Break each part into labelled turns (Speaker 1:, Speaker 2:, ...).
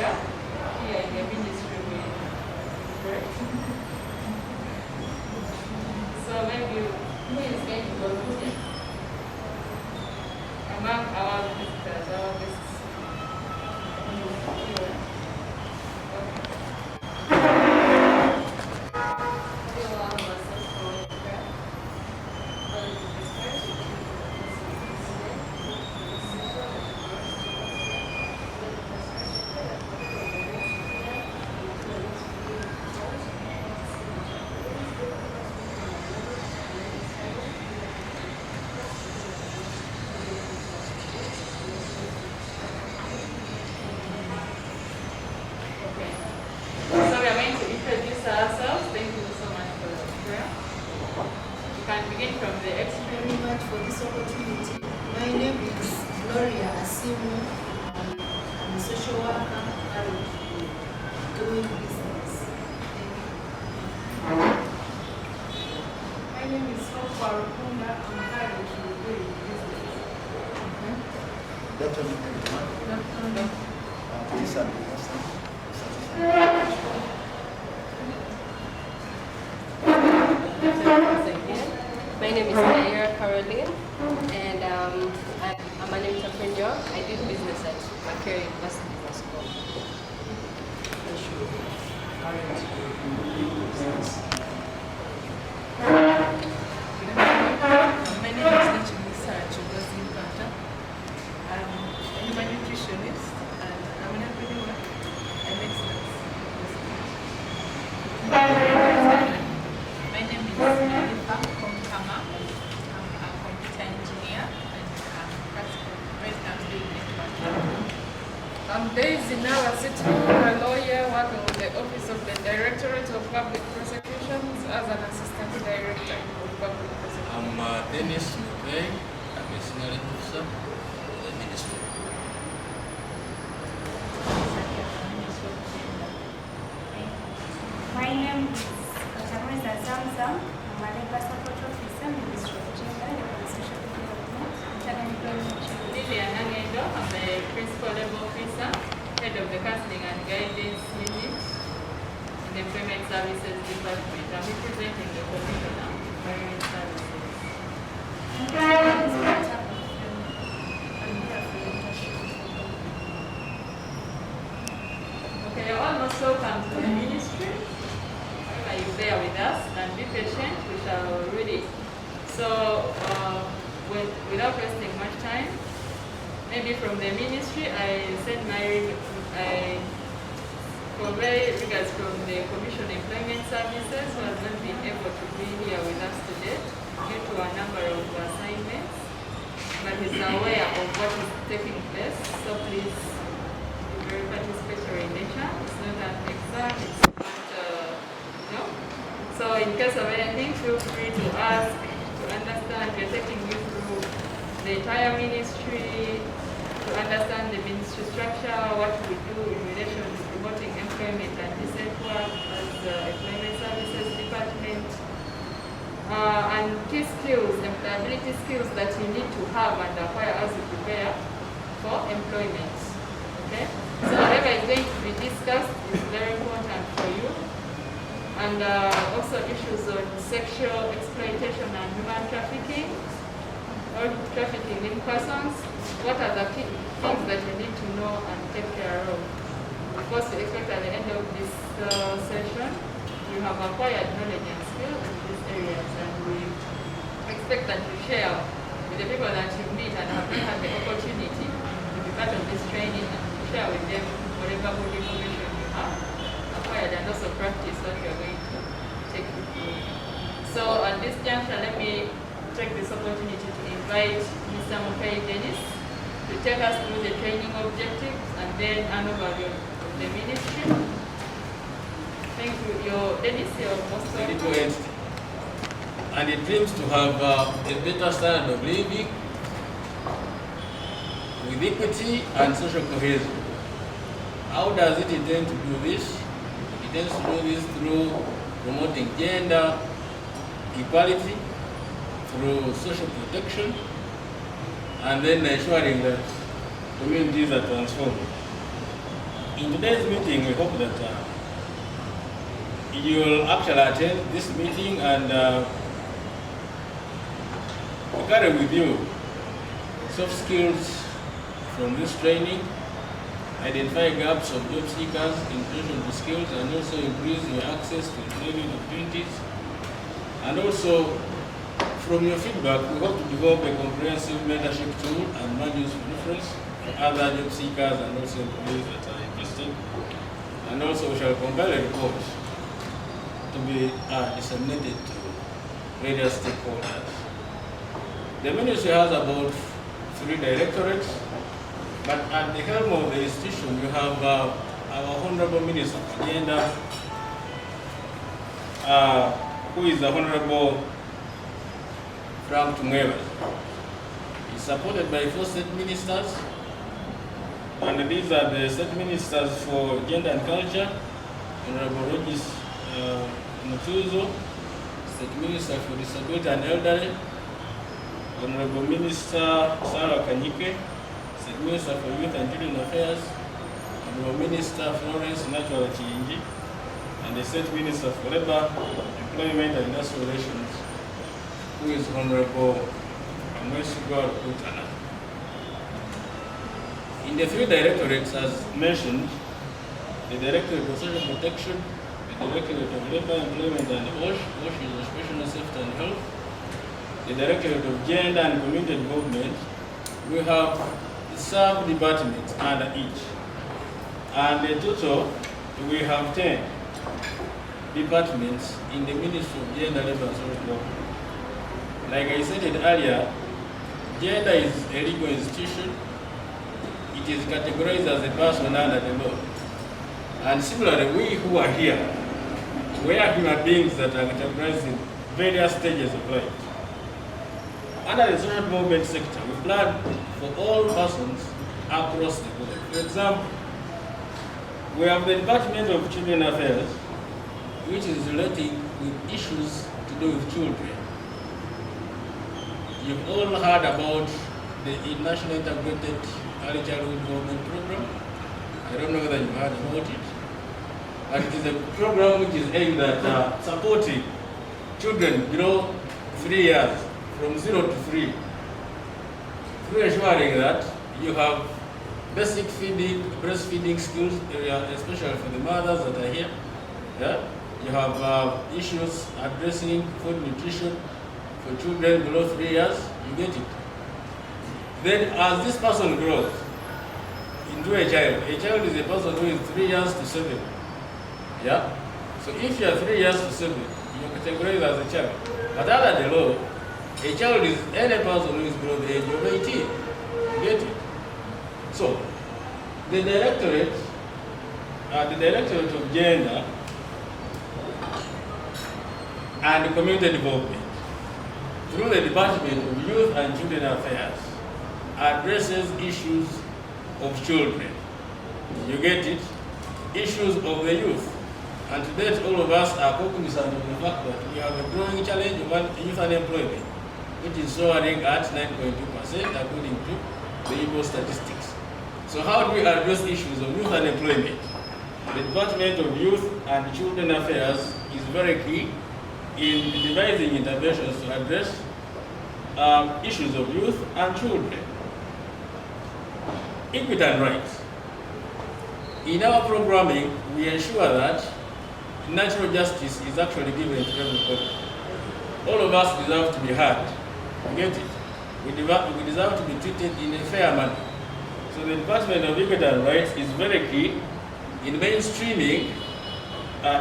Speaker 1: employer here in the ministry with, correct? So maybe who is going to go through it? Among our visitors, our guests. Ourselves. Thank you so much for the prayer. You can begin from the extreme.
Speaker 2: Thank you very much for this opportunity. My name is Gloria Asimu. I'm a social worker currently doing business.
Speaker 3: My name is Hope Arukunda. I'm currently doing business.
Speaker 4: Dr.
Speaker 5: My name is Naira Caroline, and I'm an entrepreneur. I do business at Macquarie University Business School.
Speaker 3: My name is Nachimisa Chugozinkata. I'm a nutritionist and I'm an entrepreneur. I make snacks. My name is Melissa Komkama. I'm a computer engineer and I'm practical when it comes to networking.
Speaker 1: I'm Daisy Nawa Sitting, a lawyer working with the Office of the Directorate of Public Prosecutions as an Assistant Director of Public Prosecutions.
Speaker 6: I'm Dennis McVeigh. I'm a senior officer of the ministry.
Speaker 7: My name is Katamweza Zamzam. I'm a labor support officer, Ministry of Gender and Social Development, Child Employment.
Speaker 1: Lilian Angendo, I'm the Principal Labor Officer, Head of the Counseling and Guidance Unit in the Employment Services Department. I'm representing the Commissioner of Employment Services. Okay, you're almost welcome to the ministry. Are you there with us? And be patient, we shall read it. So, without wasting much time, maybe from the ministry, I send I convey regards from the Commission on Employment Services, who has not been able to be here with us today due to a number of assignments, but is aware of what is taking place. So please be very participatory in nature. It's not an exam, it's not, no. So in case of anything, feel free to ask, to understand. We're taking you through the entire ministry, to understand the ministry structure, what we do in relation to promoting employment and decent work as the Employment Services Department, and key skills, employability skills that you need to have and acquire as you prepare for employment. Okay? So whatever is going to be discussed is very important for you. And also issues on sexual exploitation and human trafficking, or trafficking in persons. What are the key things that you need to know and take care of? Of course, we expect at the end of this session, you have acquired knowledge and skills in these areas, and we expect that you share with the people that you meet and have had the opportunity to be part of this training, and to share with them whatever good information you have acquired, and also practice what you are going to take with you. So at this juncture, let me take this opportunity to invite Mr. Mokai Dennis to take us through the training objectives and then an overview of the ministry. Thank you. Dennis, you're most welcome.
Speaker 6: And it aims to have a better standard of living with equity and social cohesion. How does it intend to do this? It intends to do this through promoting gender equality, through social protection, and then ensuring that communities are transformed. In today's meeting, we hope that you'll actually attend this meeting and carry with you soft skills from this training, identify gaps of job seekers in relation to skills, and also increase your access to training opportunities. And also, from your feedback, we hope to develop a comprehensive mentorship tool and modules for reference for other job seekers and also employees that are interested. And also, we shall compile a report to be disseminated to various stakeholders. The ministry has about 3 directorates, but at the helm of the institution, you have our Honorable Minister of Gender, who is the Honorable Frank Tumweba. He's supported by 4 state ministers, and these are the state ministers for gender and culture, Honorable Rogis Mutuzo, State Minister for Disability and Elderly, Honorable Minister Sarah Kanyike, State Minister for Youth and Children Affairs, Honorable Minister Florence Natural Chinji, and the State Minister for Labor, Employment and Industrial Relations, who is Honorable Amwesigwa Kutana. In the 3 directorates, as mentioned, the Directorate of Social Protection, the Directorate of Labor, Employment and OSH is Occupational Safety and Health, the Directorate of Gender and Community Development, we have sub-departments under each. And in total, we have 10 departments in the Ministry of Gender, Labor and Social Development. Like I said earlier, gender is a legal institution. It is categorized as a person under the law. And similarly, we who are here, we are human beings that are categorized in various stages of life. Under the social development sector, we plan for all persons across the board. For example, we have the Department of Children Affairs, which is relating with issues to do with children. You've all heard about the National Integrated Early Childhood Development Program. I don't know whether you've heard about it. But it is a program which is aimed at supporting children below 3 years, from 0 to 3, through ensuring that you have basic feeding, breastfeeding skills, especially for the mothers that are here. Yeah? You have issues addressing food nutrition for children below 3 years, you get it. Then as this person grows into a child is a person who is 3 years to 7. Yeah? So if you are 3 years to 7, you are categorized as a child. But under the law, a child is any person who is below the age of 18. You get it? So, the Directorate of Gender and Community Development, through the Department of Youth and Children Affairs, addresses issues of children. You get it? Issues of the youth. And to date, all of us are cognizant of the fact that we have a growing challenge of youth unemployment, which is soaring at 9.2% according to the Igbo statistics. So how do we address issues of youth unemployment? The Department of Youth and Children Affairs is very key in devising interventions to address issues of youth and children. Equity and rights. In our programming, we ensure that natural justice is actually given to everybody. All of us deserve to be heard. You get it? We deserve to be treated in a fair manner. So the Department of Equity and Rights is very key in mainstreaming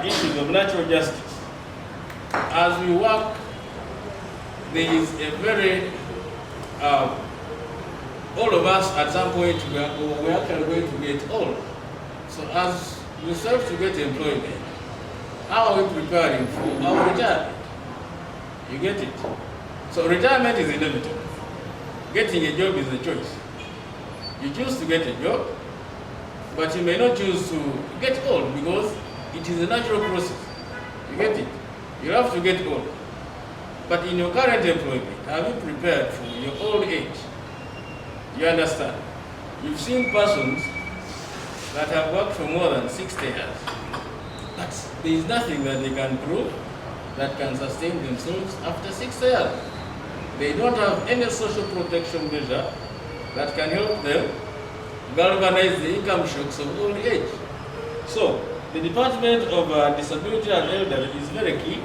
Speaker 6: issues of natural justice. As we work, there is a very, all of us at some point we're actually going to get old. So as we serve to get employment, how are we preparing for our retirement? You get it? So retirement is inevitable. Getting a job is a choice. You choose to get a job, but you may not choose to get old because it is a natural process. You get it? You have to get old. But in your current employment, have you prepared for your old age? You understand? You've seen persons that have worked for more than 60 years. But there is nothing that they can prove that can sustain themselves after 60 years. They don't have any social protection measure that can help them galvanize the income shocks of old age. So, the Department of Disability and Elderly is very key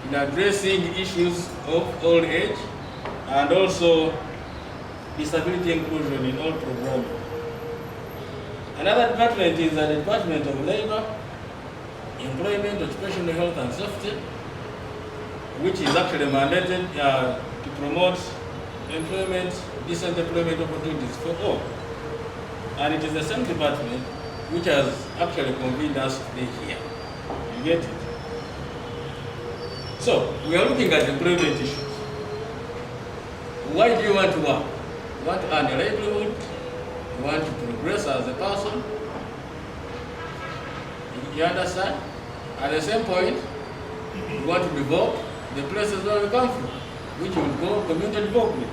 Speaker 6: in addressing issues of old age and also disability inclusion in all programming. Another department is the Department of Labor, Employment, Occupational Health and Safety, which is actually mandated to promote employment, decent employment opportunities for all. And it is the same department which has actually convened us today here. You get it? So, we are looking at employment issues. Why do you want to work? You want to earn a livelihood? You want to progress as a person? You understand? At the same point, you want to develop the places where we come from, which we call community development.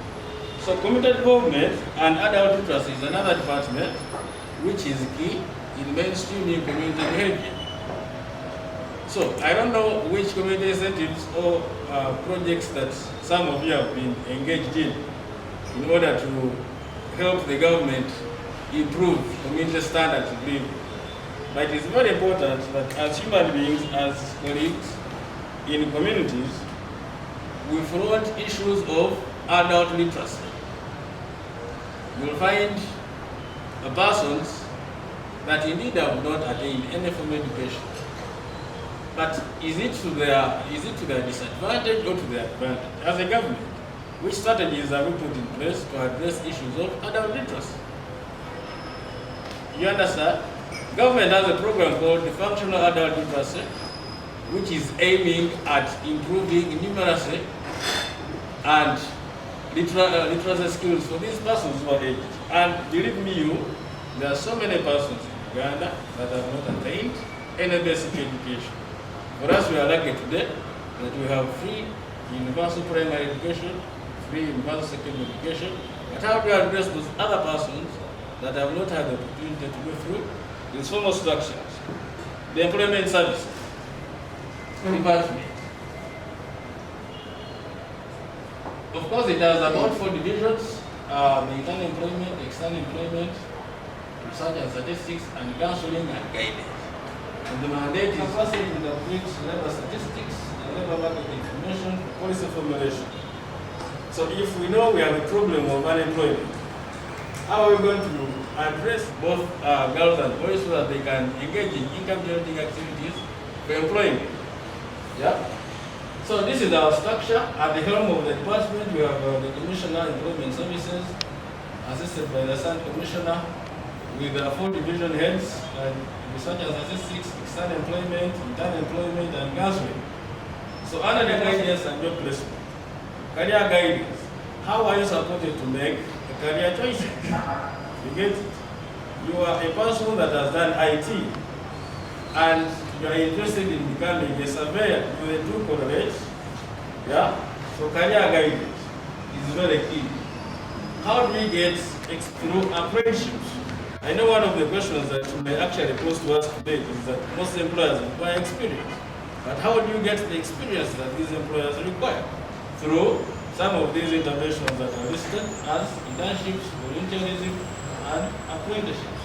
Speaker 6: So community development and adult literacy is another department which is key in mainstreaming community behavior. So I don't know which community incentives or projects that some of you have been engaged in order to help the government improve community standards of living. But it is very important that as human beings, as colleagues in communities, we front issues of adult literacy. You will find persons that indeed have not attained any formal education. But is it to their disadvantage or to their advantage? As a government, which strategies have we put in place to address issues of adult literacy? You understand? Government has a program called the Functional Adult Literacy, which is aiming at improving numeracy and literacy skills for these persons who are aged. And believe me, there are so many persons in Uganda that have not attained any basic education. For us, we are lucky today that we have free universal primary education, free universal secondary education. But how do you address those other persons that have not had the opportunity to go through these formal structures? The employment service department. Of course, it has about 4 divisions: the internal employment, external employment, research and statistics, and counseling and guidance. And the mandate is first to interpret labor statistics and labor market information for policy formulation. So if we know we have a problem of unemployment, how are we going to address both girls and boys so that they can engage in income generating activities for employment? Yeah? So this is our structure. At the helm of the department, we have the Commissioner Employment Services, assisted by the Assistant Commissioner, with 4 division heads, research and statistics, external employment, internal employment, and counseling. So under the guidance and job placement, career guidance, how are you supported to make a career choices? You get it? You are a person that has done IT, and you are interested in becoming a surveyor. You do correlate. Yeah? So career guidance is very key. How do we get through apprenticeships? I know one of the questions that you may actually pose to us today is that most employers require experience. But how do you get the experience that these employers require? Through some of these interventions that are listed as internships, volunteerism, and apprenticeships.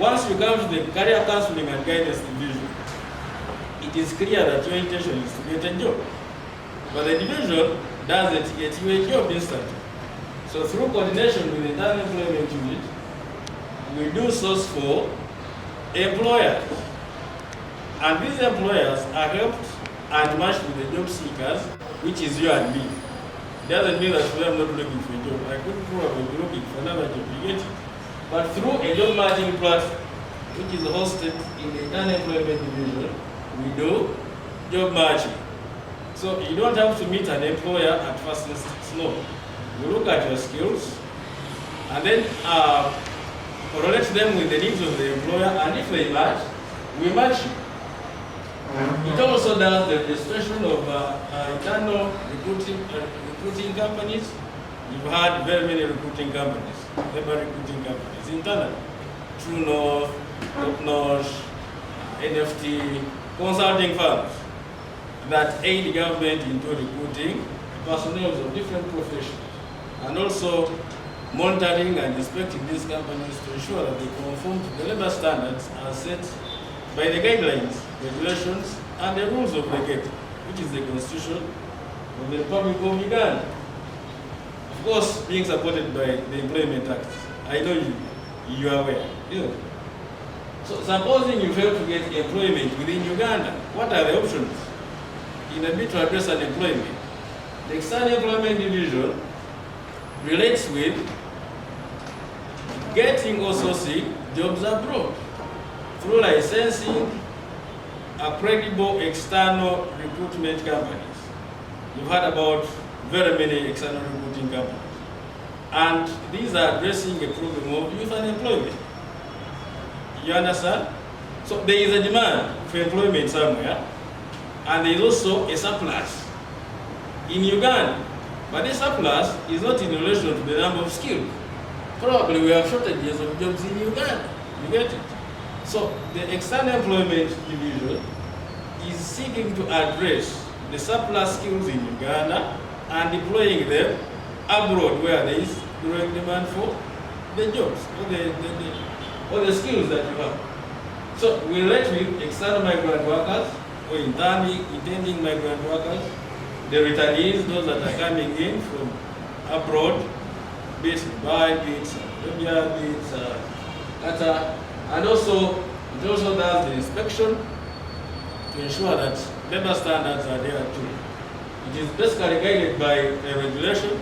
Speaker 6: Once you come to the career counseling and guidance division, it is clear that your intention is to get a job. But the division doesn't get you a job instantly. So through coordination with the internal employment unit, we do source for employers. And these employers are helped and matched with the job seekers, which is you and me. It doesn't mean that we are not looking for a job. I could probably be looking for another job, you get it? But through a job matching platform, which is hosted in the internal employment division, we do job matching. So you don't have to meet an employer at first instance, no. You look at your skills, and then correlate them with the needs of the employer, and if they match, we match you. It also does the registration of internal recruiting companies. You've had very many recruiting companies, labor recruiting companies internally. True North, Top Notch, NFT, consulting firms that aid government into recruiting personnel of different professions, and also monitoring and inspecting these companies to ensure that they conform to the labor standards as set by the guidelines, regulations, and the rules of the gate, which is the Constitution of the Republic of Uganda. Of course, being supported by the Employment Act. I know you are aware. So supposing you fail to get employment within Uganda, what are the options? In a bid to address unemployment, the External Employment Division relates with getting or sourcing jobs abroad through licensing credible external recruitment companies. You've heard about very many external recruiting companies. And these are addressing a problem of youth unemployment. You understand? So there is a demand for employment somewhere, and there is also a surplus in Uganda. But this surplus is not in relation to the number of skills. Probably we have shortages of jobs in Uganda. You get it? So the External Employment Division is seeking to address the surplus skills in Uganda and deploying them abroad where there is growing demand for the jobs or the skills that you have. So we relate with external migrant workers or intending migrant workers, the returnees, those that are coming in from abroad, be it Dubai, be it Arabia, be it Qatar, and also it also does the inspection to ensure that labor standards are there too. It is basically guided by a regulation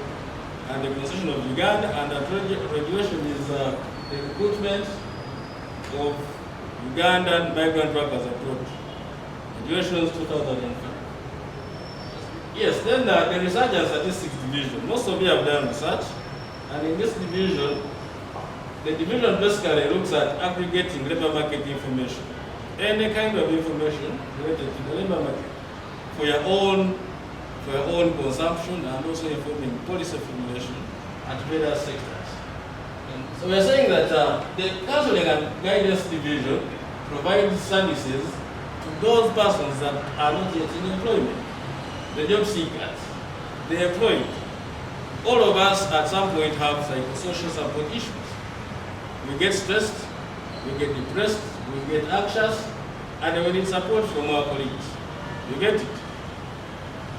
Speaker 6: and the Constitution of Uganda, and that regulation is the recruitment of Ugandan migrant workers abroad. Regulations 2005. Yes, then the Research and Statistics Division. Most of you have done research, and in this division, the division basically looks at aggregating labor market information. Any kind of information related to the labor market for your own consumption, and also informing policy formulation at various sectors. And so we are saying that the Counseling and Guidance Division provides services to those persons that are not yet in employment, the job seekers, the employed. All of us at some point have psychosocial support issues. We get stressed, we get depressed, we get anxious, and we need support from our colleagues. You get it?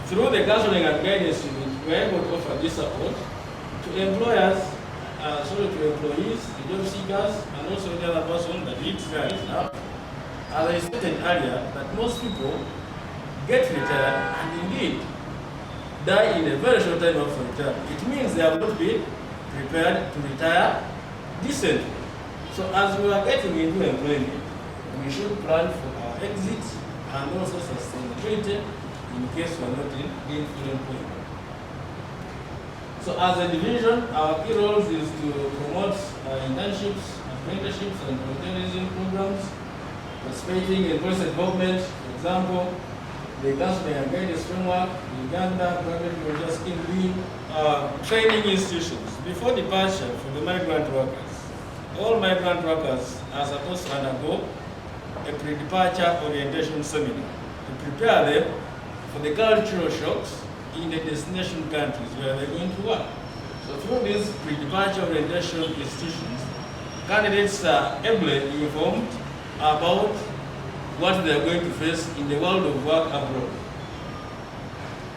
Speaker 6: Through the Counseling and Guidance Unit, we are able to offer this support to employers, to employees, the job seekers, and also the other person that needs their help. As I stated earlier, that most people get retired and indeed die in a very short time after retirement. It means they have not been prepared to retire decently. So as we are getting into employment, we should plan for our exit and also sustainability in case we are not in gainful employment. So as a division, our key roles is to promote internships, apprenticeships, and volunteerism programs, participating in policy development. For example, the Counseling and Guidance Framework, Uganda, Private Volunteer Scheme being training institutions. Before departure for the migrant workers, all migrant workers are supposed to undergo a pre-departure orientation seminar to prepare them for the cultural shocks in the destination countries where they're going to work. So through these pre-departure orientation institutions, candidates are ably informed about what they are going to face in the world of work abroad.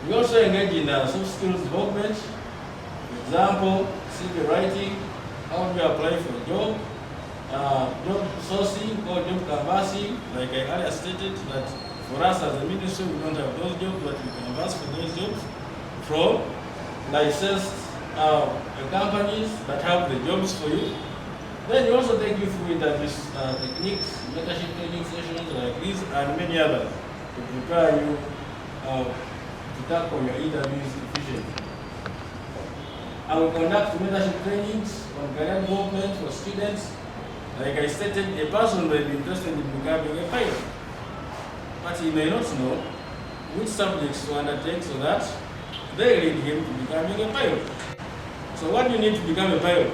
Speaker 6: We also engage in soft skills development. For example, CV writing, how do you apply for a job, job sourcing or job canvassing. Like I earlier stated, that for us as a ministry, we don't have those jobs, but we canvass for those jobs from licensed companies that have the jobs for you. Then we also take you through interviews techniques, mentorship training sessions like these, and many others to prepare you to tackle your interviews efficiently. I will conduct mentorship trainings on career development for students. Like I stated, a person may be interested in becoming a pilot, but he may not know which subjects to undertake so that they lead him to becoming a pilot. So what do you need to become a pilot?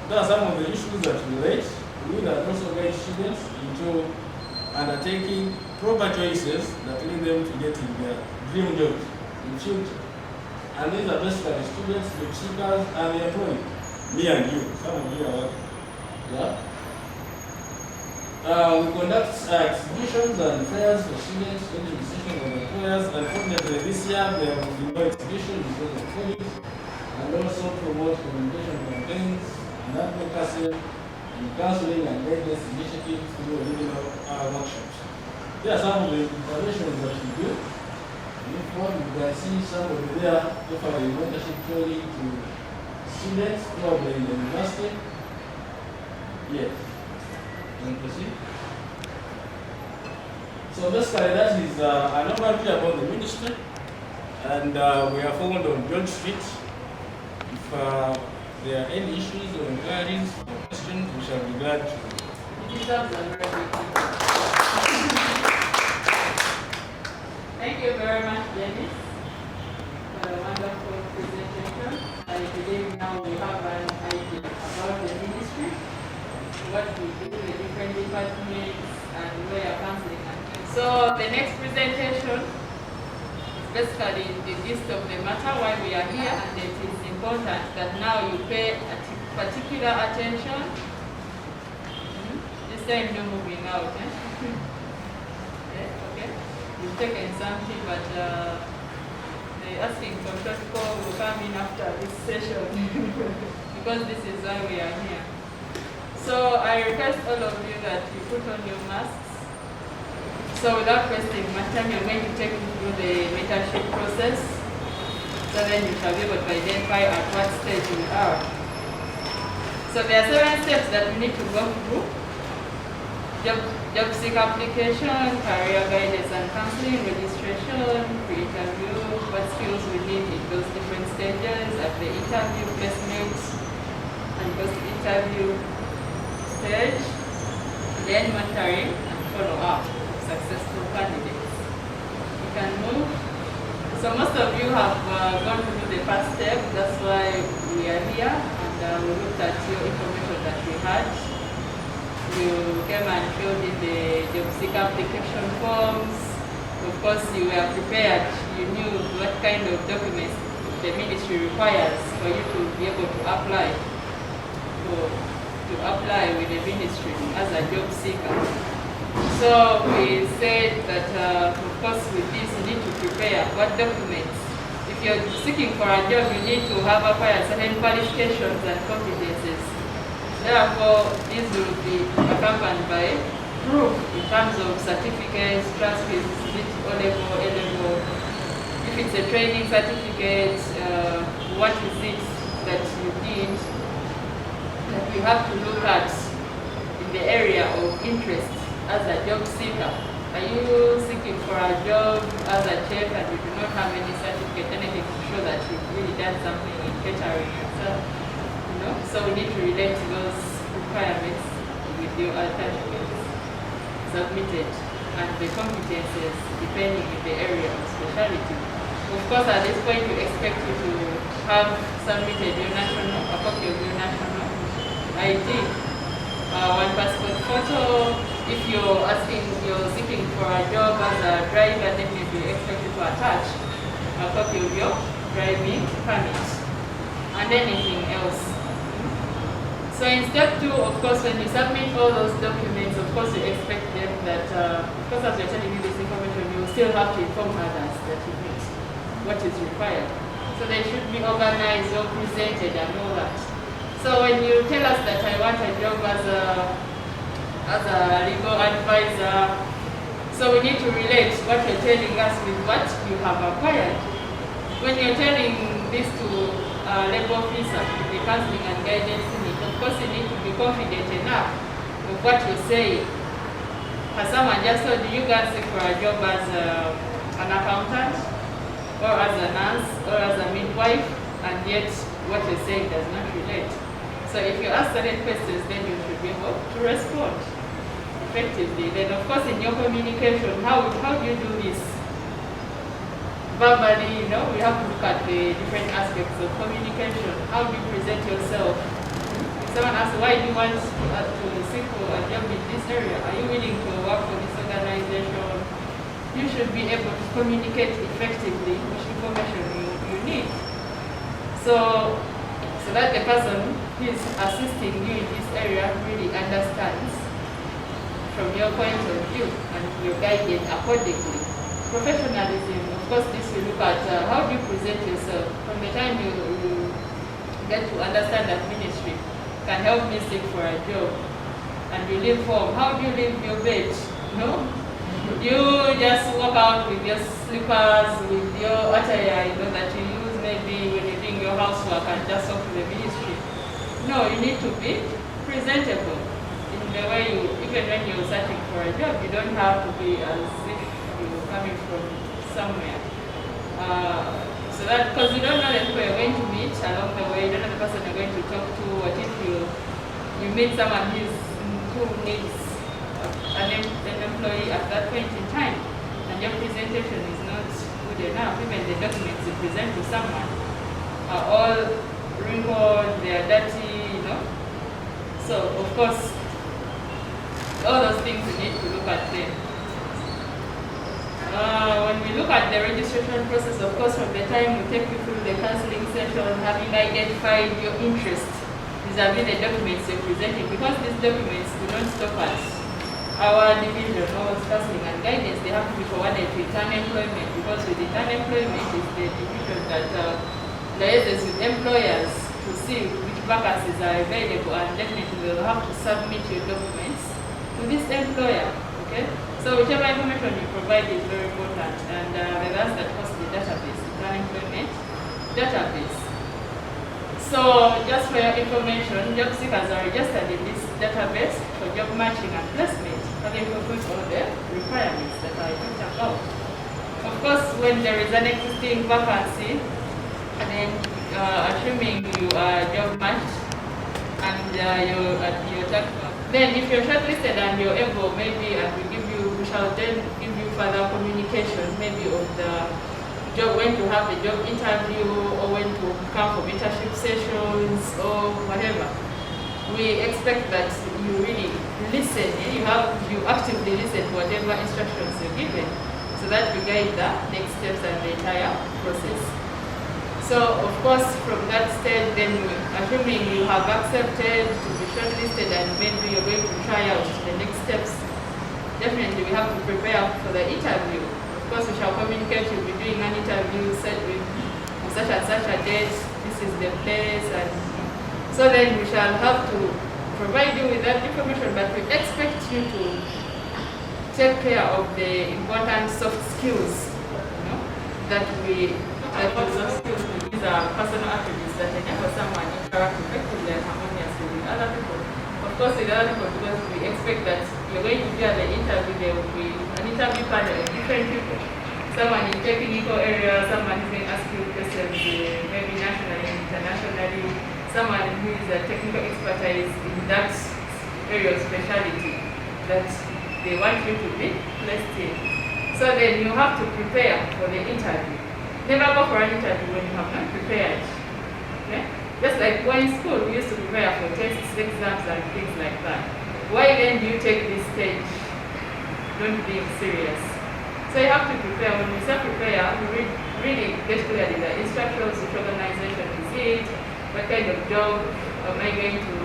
Speaker 6: Those are some of the issues that relate we will also guide students into undertaking proper choices that lead them to getting their dream jobs in future. And these are basically students, job seekers, and the employed. Me and you, some of you are working. Yeah? We conduct exhibitions and fairs for students, education of employers. Unfortunately, this year there will be no exhibition because of COVID, and also promote communication campaigns and advocacy and counseling and guidance initiatives through regional workshops. There are some of the interventions that we do. In front, you can see some over there offering mentorship training to students probably in the university. Yes. And proceed. So basically that is an overview about the ministry, and we are found on George Street. If there are any issues or inquiries or questions, we shall be glad to.
Speaker 1: Thank you very much, Dennis, for a wonderful presentation. I believe now we have an idea about the ministry, what we do, the different departments, and where counseling and things. So the next presentation is basically the gist of the matter, why we are here, and it is important that now you pay particular attention. This time no moving out. Okay. You've taken something, but the asking for protocol will come in after this session because this is why we are here. So I request all of you that you put on your masks. So without wasting much time, you're going to take you through the mentorship process. So then you shall be able to identify at what stage you are. So there are 7 steps that we need to go through. Job seek application, career guidance and counseling, registration, pre-interview, what skills we need in those different stages, at the interview, placement, and post-interview stage, then mentoring and follow-up successful candidates. You can move. So most of you have gone through the first step, that's why we are here, and we looked at your information that we had. You came and filled in the job seeker application forms. Of course, you were prepared. You knew what kind of documents the ministry requires for you to be able to apply with the ministry as a job seeker. So we said that, of course, with this you need to prepare what documents. If you're seeking for a job, you need to have acquired certain qualifications and competences. Therefore, these will be accompanied by proof in terms of certificates, transcripts, O-level, A-level. If it's a training certificate, what is it that you did that you have to look at in the area of interest as a job seeker? Are you seeking for a job as a chef and you do not have any certificate, anything to show that you've really done something in catering yourself? So we need to relate to those requirements with your certificates submitted and the competences depending on the area of specialty. Of course, at this point, we expect you to have submitted your national, a copy of your national ID, one passport photo. If you're seeking for a job as a driver, definitely we expect you to attach a copy of your driving permit and anything else. So in step 2, of course, when you submit all those documents, of course you expect them that, of course as you're telling you this information, you will still have to inform others that you meet what is required. So they should be organized or presented and all that. So when you tell us that I want a job as a legal advisor, so we need to relate what you're telling us with what you have acquired. When you're telling this to a labor officer, the counseling and guidance unit, of course you need to be confident enough of what you're saying. Has someone just told you can seek for a job as an accountant, or as a nurse, or as a midwife, and yet what you're saying does not relate. So if you ask certain questions, then you should be able to respond effectively. Then of course in your communication, how do you do this? Verbally, we have to look at the different aspects of communication. How do you present yourself? someone asks, why do you want to seek for a job in this area? Are you willing to work for this organization? You should be able to communicate effectively which information you need. So that the person who is assisting you in this area really understands from your point of view and you're guided accordingly. Professionalism, of course, this will look at how do you present yourself. From the time you get to understand that ministry can help me seek for a job, and you leave home, how do you leave your bed? No? You just walk out with your slippers, with your attire, that you use maybe when you're doing your housework and just talk to the ministry. No, you need to be presentable in the way even when you're searching for a job, you don't have to be as if you're coming from somewhere. So that, because you don't know the people you're going to meet along the way, you don't know the person you're going to talk to. What if you meet someone who needs an employee at that point in time, and your presentation is not good enough, even the documents you present to someone are all wrinkled, they are dirty, So, of course, all those things we need to look at them. When we look at the registration process, of course, from the time we take you through the counseling session, having identified your interest vis-a-vis the documents you're presenting, because these documents do not stop at our division, our counseling and guidance, they have to be forwarded to internal employment, because with internal employment is the division that liaises with employers to see which vacancies are available, and definitely will have to submit your documents to this employer. Okay? So whichever information you provide is very important, and that's that hosts the database, internal employment database. So just for your information, job seekers are registered in this database for job matching and placement, having fulfilled all the requirements that I talked about. Of course, when there is an existing vacancy, and then assuming you are job matched and you're then if you're shortlisted and you're able, maybe we shall then give you further communication, maybe of the job, when to have the job interview, or when to come for mentorship sessions, or whatever. We expect that you really listen, you actively listen to whatever instructions you're given, so that we guide the next steps and the entire process. So, of course, from that stage, then assuming you have accepted to be shortlisted and maybe you're going to try out the next steps, definitely we have to prepare for the interview. Of course, we shall communicate, you'll be doing an interview set with such and such a date, this is the place, and so then we shall have to provide you with that information, but we expect you to take care of the important soft skills, that soft skills. These are personal attributes that enable someone to interact effectively and harmoniously with other people. Of course, with other people, because we expect that you're going to be at the interview, there will be an interview panel of different people. Someone in technical area, someone who's going to ask you questions, maybe nationally, internationally, someone who is a technical expertise in that area of specialty that they want you to be placed in. So then you have to prepare for the interview. Never go for an interview when you have not prepared. Okay? Just like when in school, we used to prepare for tests, exams, and things like that. Why then do you take this stage? Don't be serious. So you have to prepare. When we say prepare, we really get clearly the instructions, which organization is it, what kind of job am I going to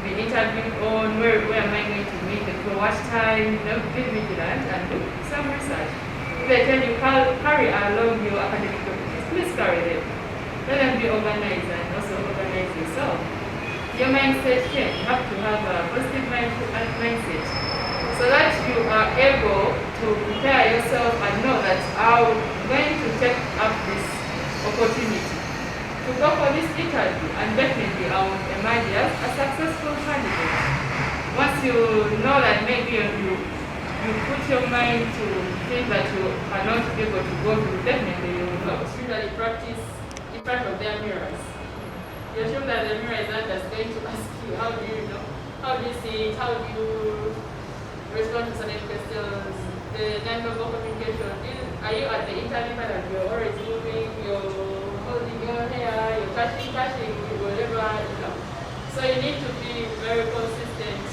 Speaker 1: be interviewed on, where am I going to meet, for what time, be vigilant and do some research. If they tell you carry along your academic documents, please carry them. Let them be organized and also organize yourself. Your mindset change. You have to have a positive mindset so that you are able to prepare yourself and know that I'm going to take up this opportunity to go for this interview, and definitely I will emerge as a successful candidate. Once you know that maybe you put your mind to think that you are not able to go through, definitely you will not. Usually practice in front of their mirrors. You assume that the mirror is not just going to ask you, how do you know? How do you see it? How do you respond to certain questions? The non-verbal communication. Are you at the interview panel? You're always moving, you're holding your hair, you're touching, whatever, So you need to be very consistent,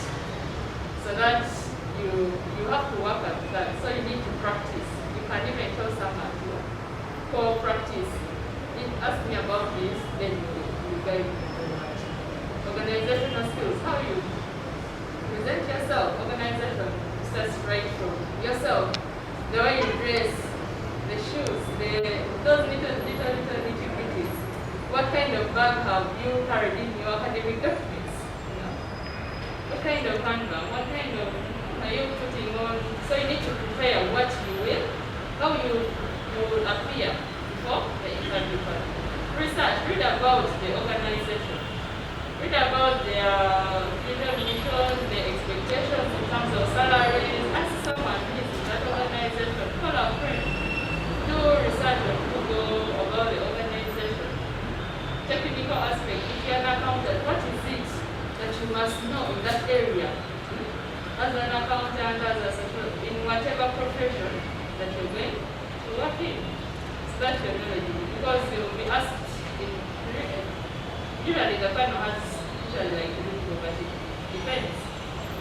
Speaker 1: so that you have to work at that. So you need to practice. You can even tell someone to practice. Ask me about this, then you guide me very much. Organizational skills, how you present yourself. Organization starts right from yourself. The way you dress, the shoes, those little nitty-gritties. What kind of bag have you carried in your academic documents? You know? What kind of handbag? What kind of are you putting on? So you need to prepare what you will, how you will appear before the interview. Research, read about the organization. Read about their missions, their expectations in terms of salaries. Ask someone who is in that organization. Call a friend. Do research on Google about the organization. Technical aspect. If you're an accountant, what is it that you must know in that area? As an accountant, as a social, in whatever profession that you're going to work in. So that's your knowledge. Because you'll be asked usually the panel has usually like but it depends.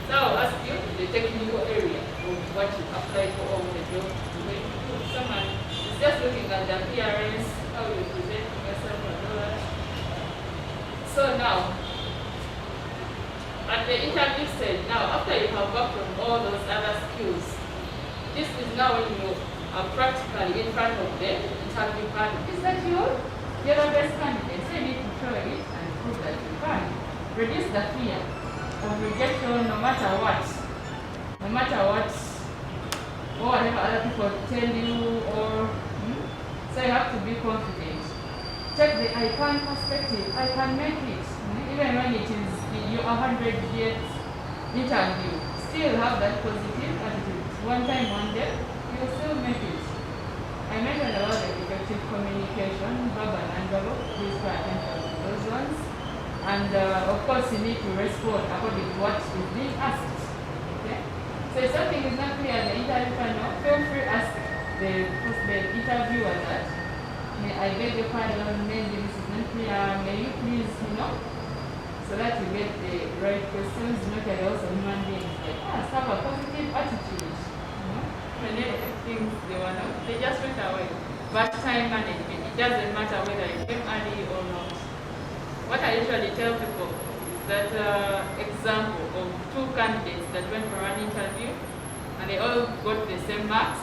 Speaker 1: So I'll ask you the technical area of what you apply for all the job you're going to do. Someone is just looking at the appearance, how you present yourself and all that. So now, at the interview stage, now after you have worked on all those other skills, this is now when you are practically in front of the interview panel. Is that you're the best candidate, so you need to show it and prove that you can. Reduce the fear of rejection no matter what. No matter what, or whatever other people tell you, or so you have to be confident. Take the I can perspective, I can make it. Even when it is your 100 yet interview, still have that positive attitude. One time, one day, you will still make it. I mentioned about the effective communication, verbal and non-verbal. Please pay attention to those ones. And of course, you need to respond according to what is being asked. Okay? So if something is not clear in the interview panel, feel free to ask the interviewer that. May I beg your pardon, maybe this is not clear. May you please, so that you get the right questions. Not that also human beings like, have a positive attitude. Many things they just went away. But time management, it doesn't matter whether you came early or not. What I usually tell people is that example of two candidates that went for an interview and they all got the same marks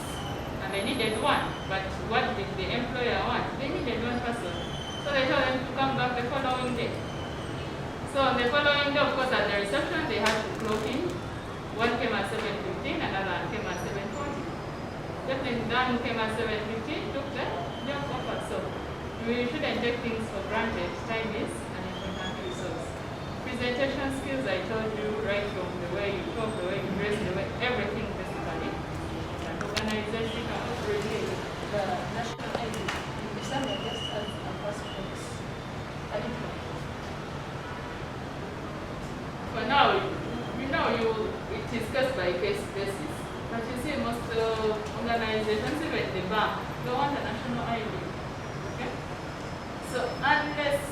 Speaker 1: and they needed one. But what did the employer want? They needed one person. So they told them to come back the following day. So on the following day, of course, at the reception, they had to clock in. One came at 7:15, another one came at 7:40. Definitely done came at 7:15, took the job offer. So we shouldn't take things for granted. Time is an important resource. Presentation skills, I told you, right from the way you talk, the way you dress, the way everything basically. And organization can really
Speaker 3: The national ID. If someone just has a passport, I don't know.
Speaker 1: For now, it is case by case basis. But you see, most organizations, even the bank, they want a national ID. Okay? So unless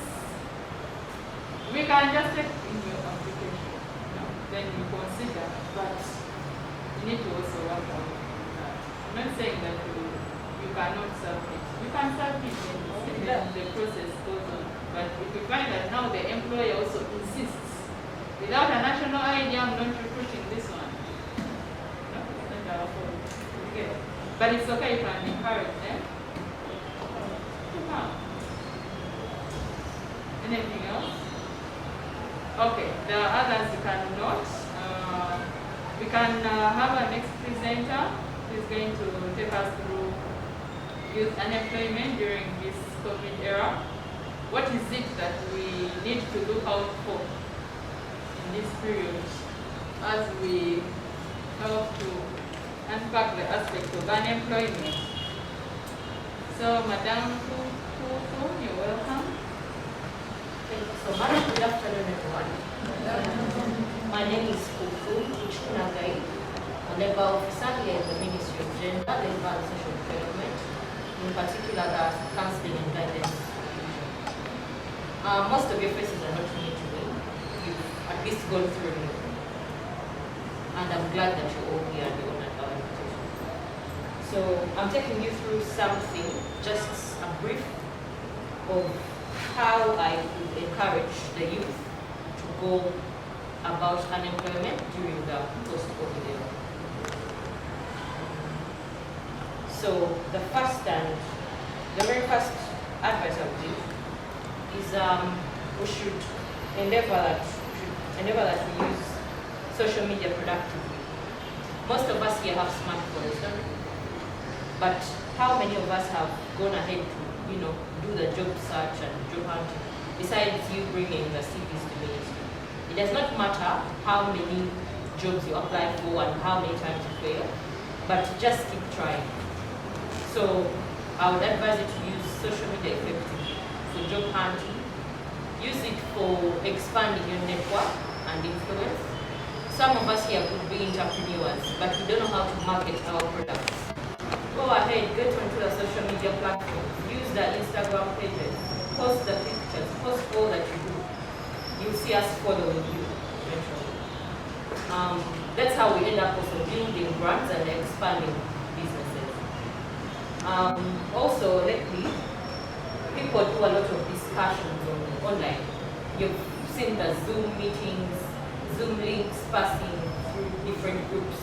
Speaker 1: we can just take in your application, then you consider, but you need to also work on that. I'm not saying that you cannot submit. You can submit and the process goes on. But if you find that now the employer also insists, without a national ID, I'm not recruiting this one. No, it's not our fault. Okay. But it's okay, you can encourage them to come. Anything else? Okay, the others you cannot. We can have our next presenter who is going to take us through youth unemployment during this COVID era. What is it that we need to look out for in this period as we help to unpack the aspect of unemployment? So, Madam Fufu, you're welcome.
Speaker 4: Thank you so much. Good afternoon, everyone. My name is Fufu Ichunagai, a labor officer here in the Ministry of Gender, Labor and Social Development, in particular the Counseling and Guidance Division. Most of your faces are not new to me. You've at least gone through it. And I'm glad that you're all here and you're on our invitation. So I'm taking you through something, just a brief of how I would encourage the youth to go about unemployment during the post-COVID era. So the very first advice I would give is we should endeavor that we use social media productively. Most of us here have smartphones, don't we? But how many of us have gone ahead to, do the job search and job hunting, besides you bringing the CVs to ministry? It does not matter how many jobs you apply for and how many times you fail, but just keep trying. So I would advise you to use social media effectively for job hunting. Use it for expanding your network and influence. Some of us here could be entrepreneurs, but we don't know how to market our products. Go ahead, get onto the social media platforms, use the Instagram pages, post the pictures, post all that you do. You'll see us following you eventually. That's how we end up also building brands and expanding businesses. Also, lately, people do a lot of discussions online. You've seen the Zoom meetings, Zoom links passing through different groups,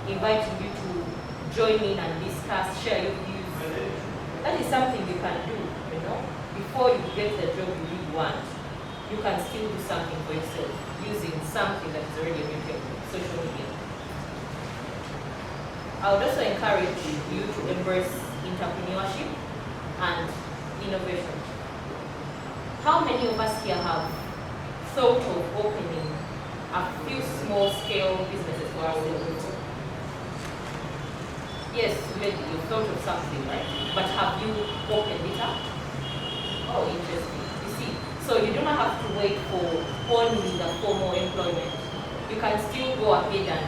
Speaker 4: inviting you to join in and discuss, share your views. That is something you can do, before you get the job you really want. You can still do something for yourself using something that is already on your social media. I would also encourage you to embrace entrepreneurship and innovation. How many of us here have thought of opening a few small-scale businesses for ourselves? Yes, maybe you thought of something, right? But have you opened it up? Oh, interesting. You see, so you do not have to wait for only the formal employment. You can still go ahead and,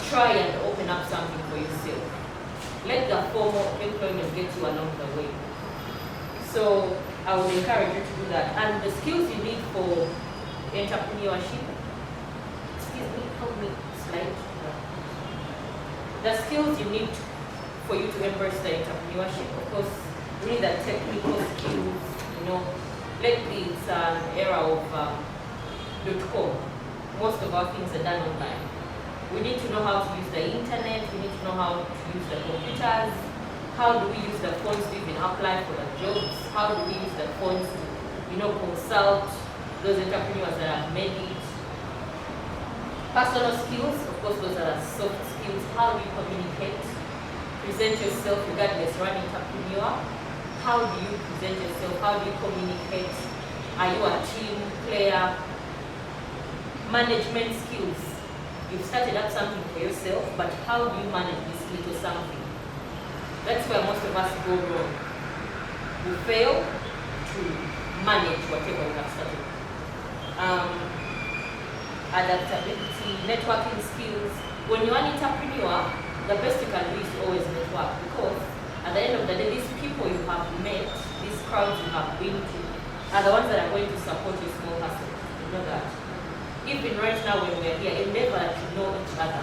Speaker 4: try and open up something for yourself. Let the formal employment get you along the way. So I would encourage you to do that. And the skills you need for entrepreneurship, help me slide. The skills you need for you to embrace the entrepreneurship, of course, you need the technical skills, Lately it's an era of .com. Most of our things are done online. We need to know how to use the internet, we need to know how to use the computers, how do we use the phones to even apply for the jobs, how do we use the phones to, consult those entrepreneurs that have made it. Personal skills, of course, those are soft skills. How do you communicate? Present yourself regardless, you're an entrepreneur. How do you present yourself? How do you communicate? Are you a team player? Management skills. You've started up something for yourself, but how do you manage this little something? That's where most of us go wrong. We fail to manage whatever we have started. Adaptability, networking skills. When you're an entrepreneur, the best you can do is always network, because at the end of the day, these people you have met, these crowds you have been to, are the ones that are going to support your small hustle. You know that. Even right now when we're here, endeavor to know each other.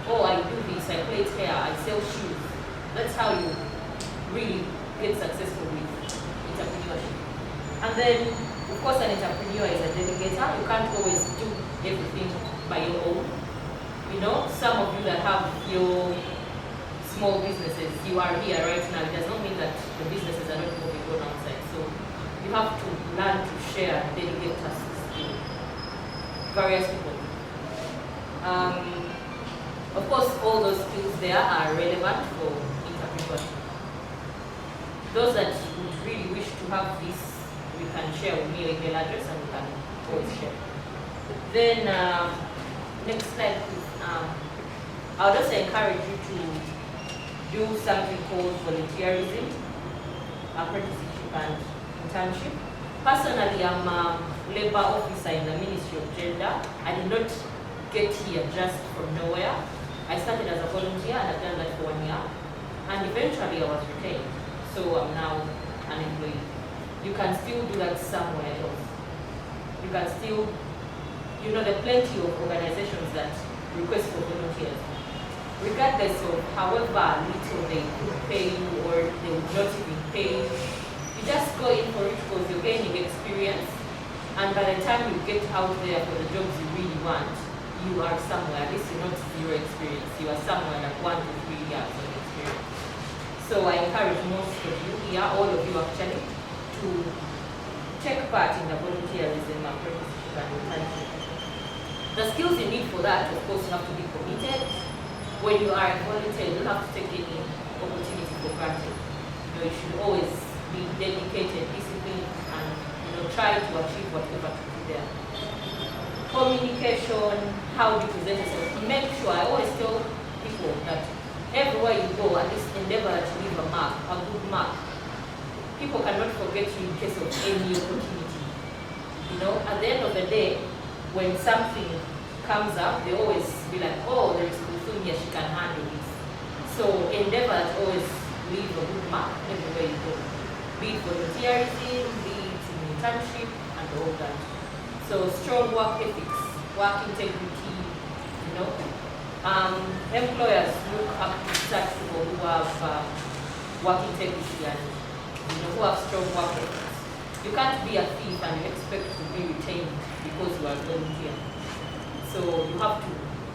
Speaker 4: Oh, I do this, I plait hair, I sell shoes. That's how you really get successful with entrepreneurship. And then, of course, an entrepreneur is a delegator. You can't always do everything by your own. Some of you that have your small businesses, you are here right now. It does not mean that the businesses are not moving on outside. So you have to learn to share and delegate tasks to various people. Of course, all those skills there are relevant for entrepreneurship. Those that would really wish to have this, we can share with me your email address and we can always share. Then, next slide, please. I would also encourage you to do something called volunteerism, apprenticeship and internship. Personally, I'm a labor officer in the Ministry of Gender. I did not get here just from nowhere. I started as a volunteer and I've done that for 1 year. And eventually I was retained. So I'm now an employee. You can still do that somewhere else. You can still there are plenty of organizations that request for volunteers. Regardless of however little they could pay you or they would not even pay you, you just go in for it because you're gaining experience, and by the time you get out there for the jobs you really want, you are somewhere. At least you're not zero experience, you are somewhere like 1 to 3 years of experience. So I encourage most of you here, all of you actually, to take part in the volunteerism apprenticeship and internship. The skills you need for that, of course, you have to be committed. When you are a volunteer, you don't have to take any opportunity for granted. You should always be dedicated, disciplined, and try to achieve whatever to do there. Communication, how you present yourself. Make sure, I always tell people that everywhere you go, at least endeavor to leave a mark, a good mark. People cannot forget you in case of any opportunity. At the end of the day, when something comes up, they always be like, oh, there is Kulthum here, she can handle this. So endeavor to always leave a good mark everywhere you go. Be it volunteerism, be it in internship, and all that. So strong work ethics, work integrity, employers look up to such people who have work integrity and who have strong work ethics. You can't be a thief and you expect to be retained because you are a volunteer. So you have to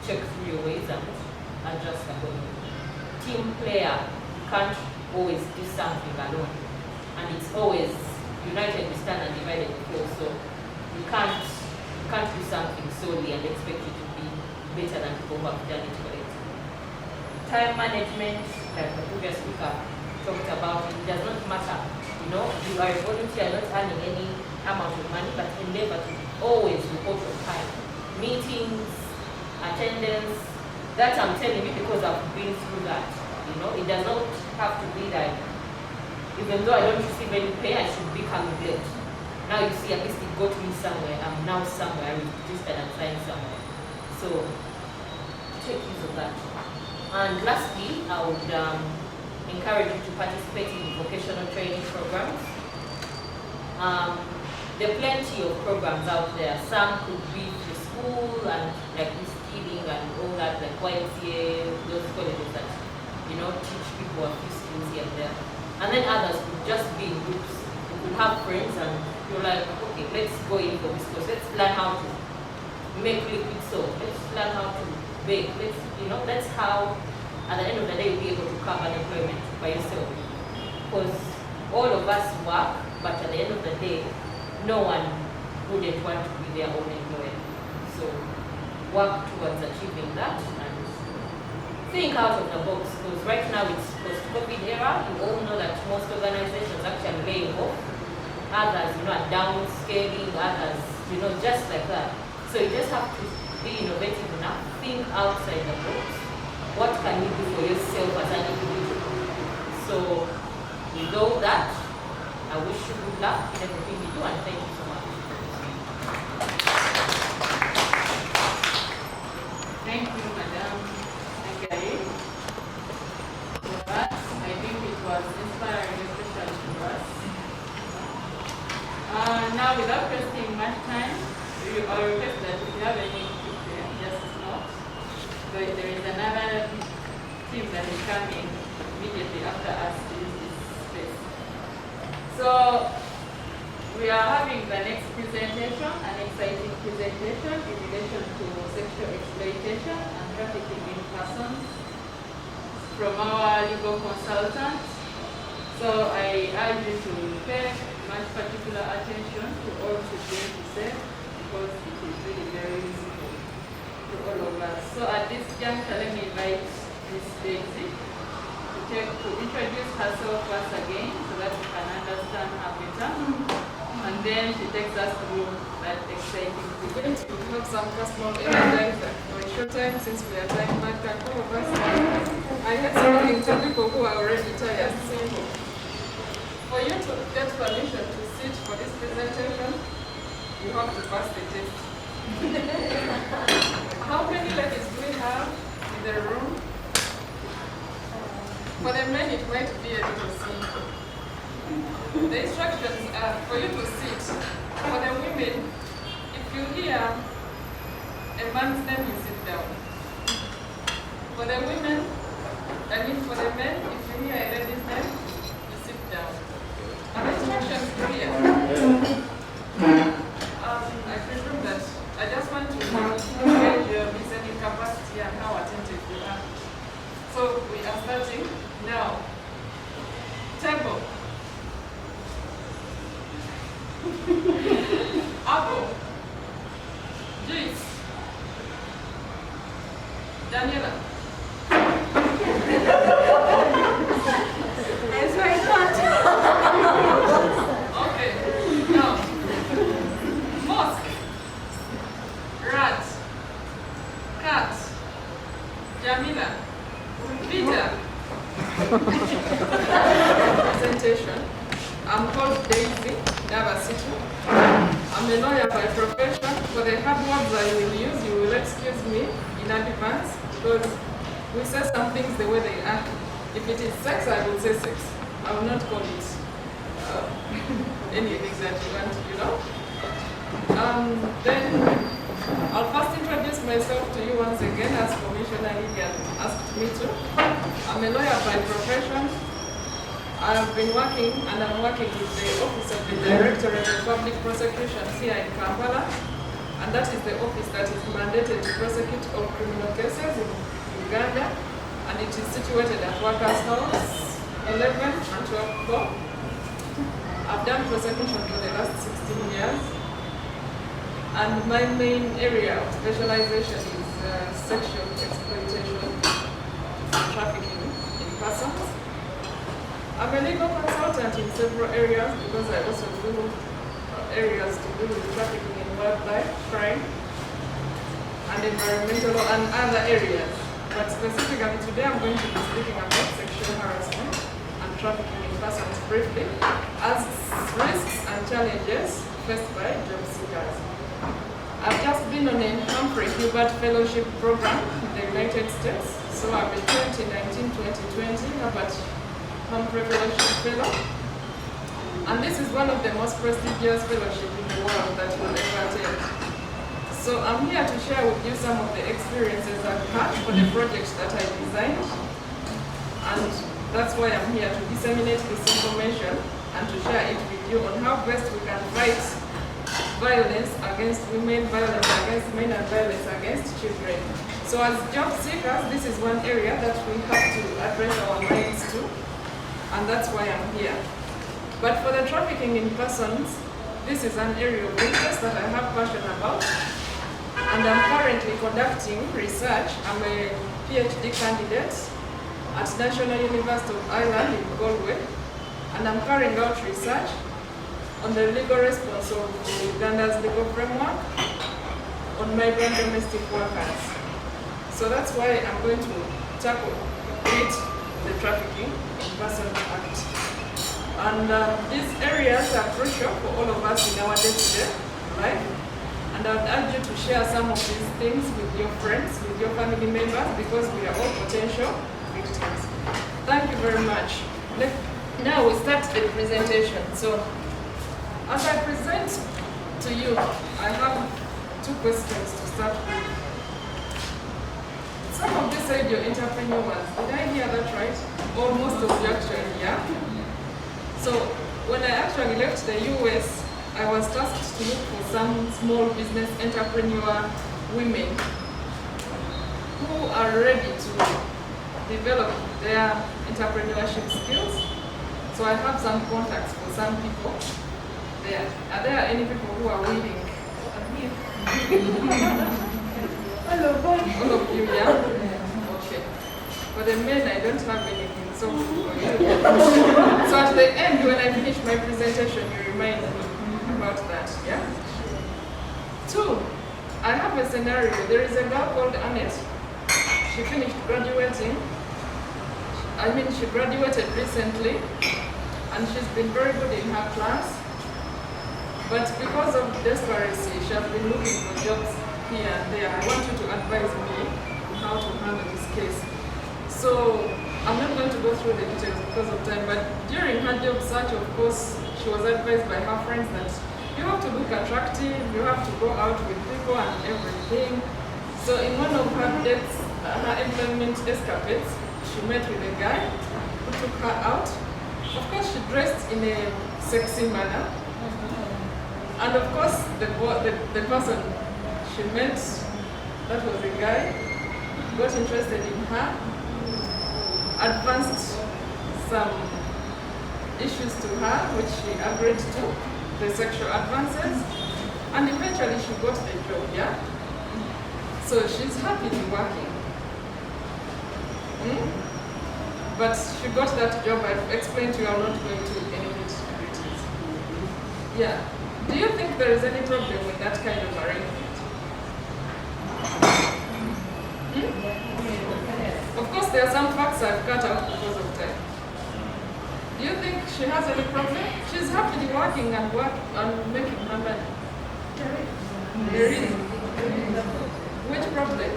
Speaker 4: check through your ways and adjust accordingly. Team player, you can't always do something alone. And it's always united we stand and divided we fall. So you can't do something solely and expect it to be better than people who have done it collectively. Time management, like the previous speaker talked about, it does not matter. You are a volunteer, not earning any amount of money, but endeavor to always report on time. Meetings, attendance, that I'm telling you because I've been through that. It does not have to be like, even though I don't receive any pay, I should be coming late. Now you see, at least it got me somewhere. I'm now somewhere, I registered and signed somewhere. So, take use of that. And lastly, I would encourage you to participate in vocational training programs. There are plenty of programs out there. Some could be through school and like skilling and all that, like YMCA, those colleges that teach people a few skills here and there. And then others could just be in groups. You could have friends and you're like, okay, let's go in for this course. Let's learn how to make liquid soap. Let's learn how to bake. That's how at the end of the day you'll be able to cover unemployment by yourself. Because all of us work, but at the end of the day, no one wouldn't want to be their own employer. So work towards achieving that and think out of the box, because right now it's post-COVID era. You all know that most organizations actually laying off. Others, are downscaling, others, just like that. So you just have to be innovative enough, think outside the box. What can you do for yourself as an individual? So with all that, I wish you good luck in everything you do, and thank you so much.
Speaker 1: Thank you, Madam Agari. For that, I think it was inspiring, especially to us. Now, without wasting much time, I request that if you have any questions, just note. So there is another team that is coming immediately after us to use this space. So we are having the next presentation, an exciting presentation in relation to sexual exploitation and trafficking in persons from our legal consultant. So I urge you to pay much particular attention to all she's going to say, because it is really very useful to all of us. So at this juncture, let me invite Ms. Daisy to introduce herself once again so that we can understand her better. And then she takes us through that exciting project.
Speaker 3: We have some personal evidence for a short time since we are time back and all of us. I had something to people who are already tired. Simple. For you to get permission to sit for this presentation, you have to pass the test. How many ladies do we have in the room? For the men, it might be a little simple. The instructions are for you to sit. For the women, if you hear a man's name, you sit down. For the women, for the men, if you hear a lady's name, you sit down. And the instructions clear. I presume that I just want to gauge your listening capacity and how attentive you are. So we are starting now. Table. Apple. Juice. Daniela.
Speaker 7: That's what I thought.
Speaker 3: Okay. Now. Mosque. Rat. Cat. Jamila. Peter. Presentation. I'm called Daisy Davasitu. I'm a lawyer by profession. For the hard words I will use, you will excuse me in advance because we say some things the way they are. If it is sex, I will say sex. I will not call it anything that you want, you know. Then I'll first introduce myself to you once again as Commissioner Egan asked me to. I'm a lawyer by profession. I've been working and I'm working with the Office of the Directorate of Public Prosecutions here in Kampala, and that is the office that is mandated to prosecute all criminal cases in Uganda, and it is situated at Workers' House 11 and 12 floor. I've done prosecution for the last 16 years, and my main area of specialization is sexual exploitation, trafficking in persons. I'm a legal consultant in several areas because I also do areas to do with trafficking in wildlife, crime, and environmental and other areas. But specifically today I'm going to be speaking about sexual harassment and trafficking in persons briefly as risks and challenges faced by job seekers. I've just been on a Humphrey Hubert Fellowship program in the United States, so I've been 2019-2020 Hubert Humphrey Fellowship Fellow. And this is one of the most prestigious fellowships in the world that you'll ever attend. So I'm here to share with you some of the experiences I've had for the projects that I designed. And that's why I'm here to disseminate this information and to share it with you on how best we can fight violence against women, violence against men, and violence against children. So as job seekers, this is one area that we have to address our minds to, and that's why I'm here. But for the trafficking in persons, this is an area of interest that I have passion about, and I'm currently conducting research. I'm a PhD candidate at National University of Ireland in Galway, and I'm carrying out research on the legal response of Uganda's legal framework on migrant domestic workers. So that's why I'm going to tackle the Trafficking in Persons Act. And these areas are crucial for all of us in our day-to-day life. And I would urge you to share some of these things with your friends, with your family members, because we are all potential victims. Thank you very much. Now we start the presentation. So, as I present to you, I have two questions to start with. Some of you said you're entrepreneurs. Did I hear that right? Or most of you actually, yeah? So when I actually left the US, I was tasked to look for some small business entrepreneur women who are ready to develop their entrepreneurship skills. So I have some contacts for some people there. Are there any people who are willing? Hello, all of you, yeah? Okay. For the men, I don't have anything, so for you. So at the end, when I finish my presentation, you remind me about that, yeah? 2, I have a scenario. There is a girl called Annette. She finished graduating. She graduated recently, and she's been very good in her class. But because of desperation, she has been looking for jobs here and there. I want you to advise me on how to handle this case. So I'm not going to go through the details because of time, but during her job search, of course, she was advised by her friends that you have to look attractive, you have to go out with people and everything. So in one of her dates, her employment escapades, she met with a guy who took her out. Of course, she dressed in a sexy manner. And of course, the person she met, that was a guy, got interested in her, advanced some issues to her, which she agreed to, the sexual advances, and eventually she got the job, yeah? So she's happily working. But she got that job. I've explained to you, I'm not going to any nitty-gritties. Yeah. Do you think there is any problem with that kind of arrangement? Of course, there are some facts I've cut out because of time. Do you think she has any problem? She's happily working and making her money. There is. Which problem?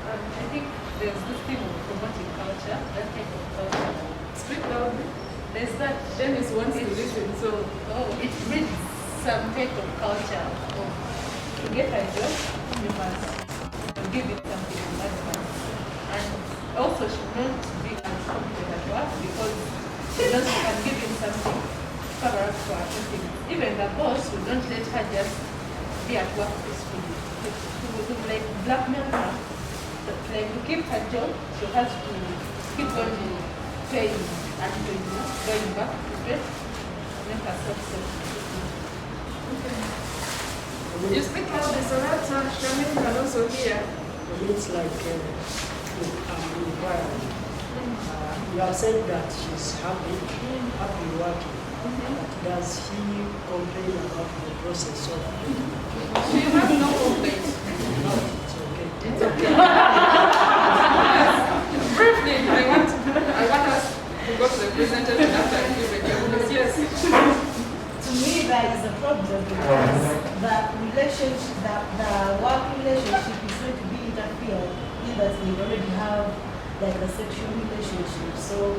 Speaker 1: I think there's this thing of promoting culture, that type of culture.
Speaker 3: Speak loudly.
Speaker 1: There's that.
Speaker 3: Dennis wants to listen, so.
Speaker 1: It breeds some type of culture of to get a job, you must give it something in advance. And also she not be uncompetent at work because she knows she can give him something to cover up for her things. Even the boss will not let her just be at work peacefully. To like blackmail her, but like to keep her job, she has to keep on paying and going back to bed, make herself safe.
Speaker 3: You speak loudly so that Shamin can also hear.
Speaker 8: It's like environment. You have said that she's happy working. But does he complain about the process of
Speaker 3: She has no complaints.
Speaker 8: No, it's okay.
Speaker 3: It's okay. Briefly, I want us to go to the presentation after I give the job. Yes.
Speaker 2: To me, there is a problem because the work relationship is going to be interfered in that they already have like a sexual relationship. So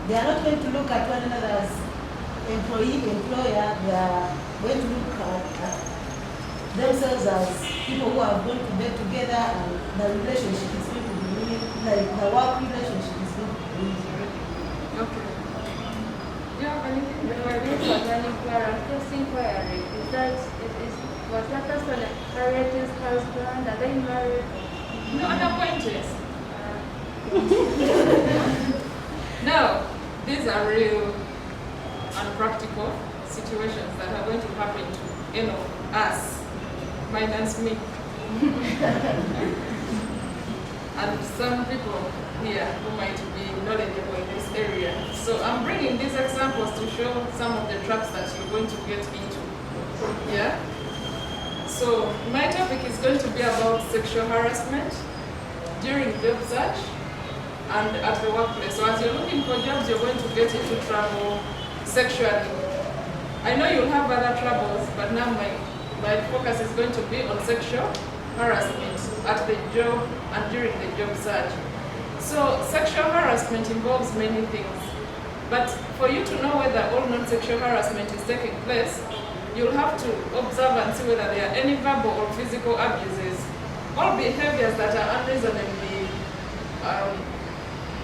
Speaker 2: they are not going to look at one another as employee, employer. They are going to look at themselves as people who are going to bed together, and the relationship is going to be really, like the work relationship is going to be really.
Speaker 3: Okay. Do you have anything?
Speaker 5: This was an inquiry. This inquiry was that person married his husband? Are they married?
Speaker 3: No, an acquaintance. No, these are real and practical situations that are going to happen to us, minus me. And some people here who might be knowledgeable in this area. So I'm bringing these examples to show some of the traps that you're going to get into. Yeah? So my topic is going to be about sexual harassment during job search and at the workplace. So as you're looking for jobs, you're going to get into trouble sexually. I know you'll have other troubles, but now my focus is going to be on sexual harassment at the job and during the job search. So sexual harassment involves many things, but for you to know whether all non-sexual harassment is taking place, you'll have to observe and see whether there are any verbal or physical abuses, all behaviors that are unreasonably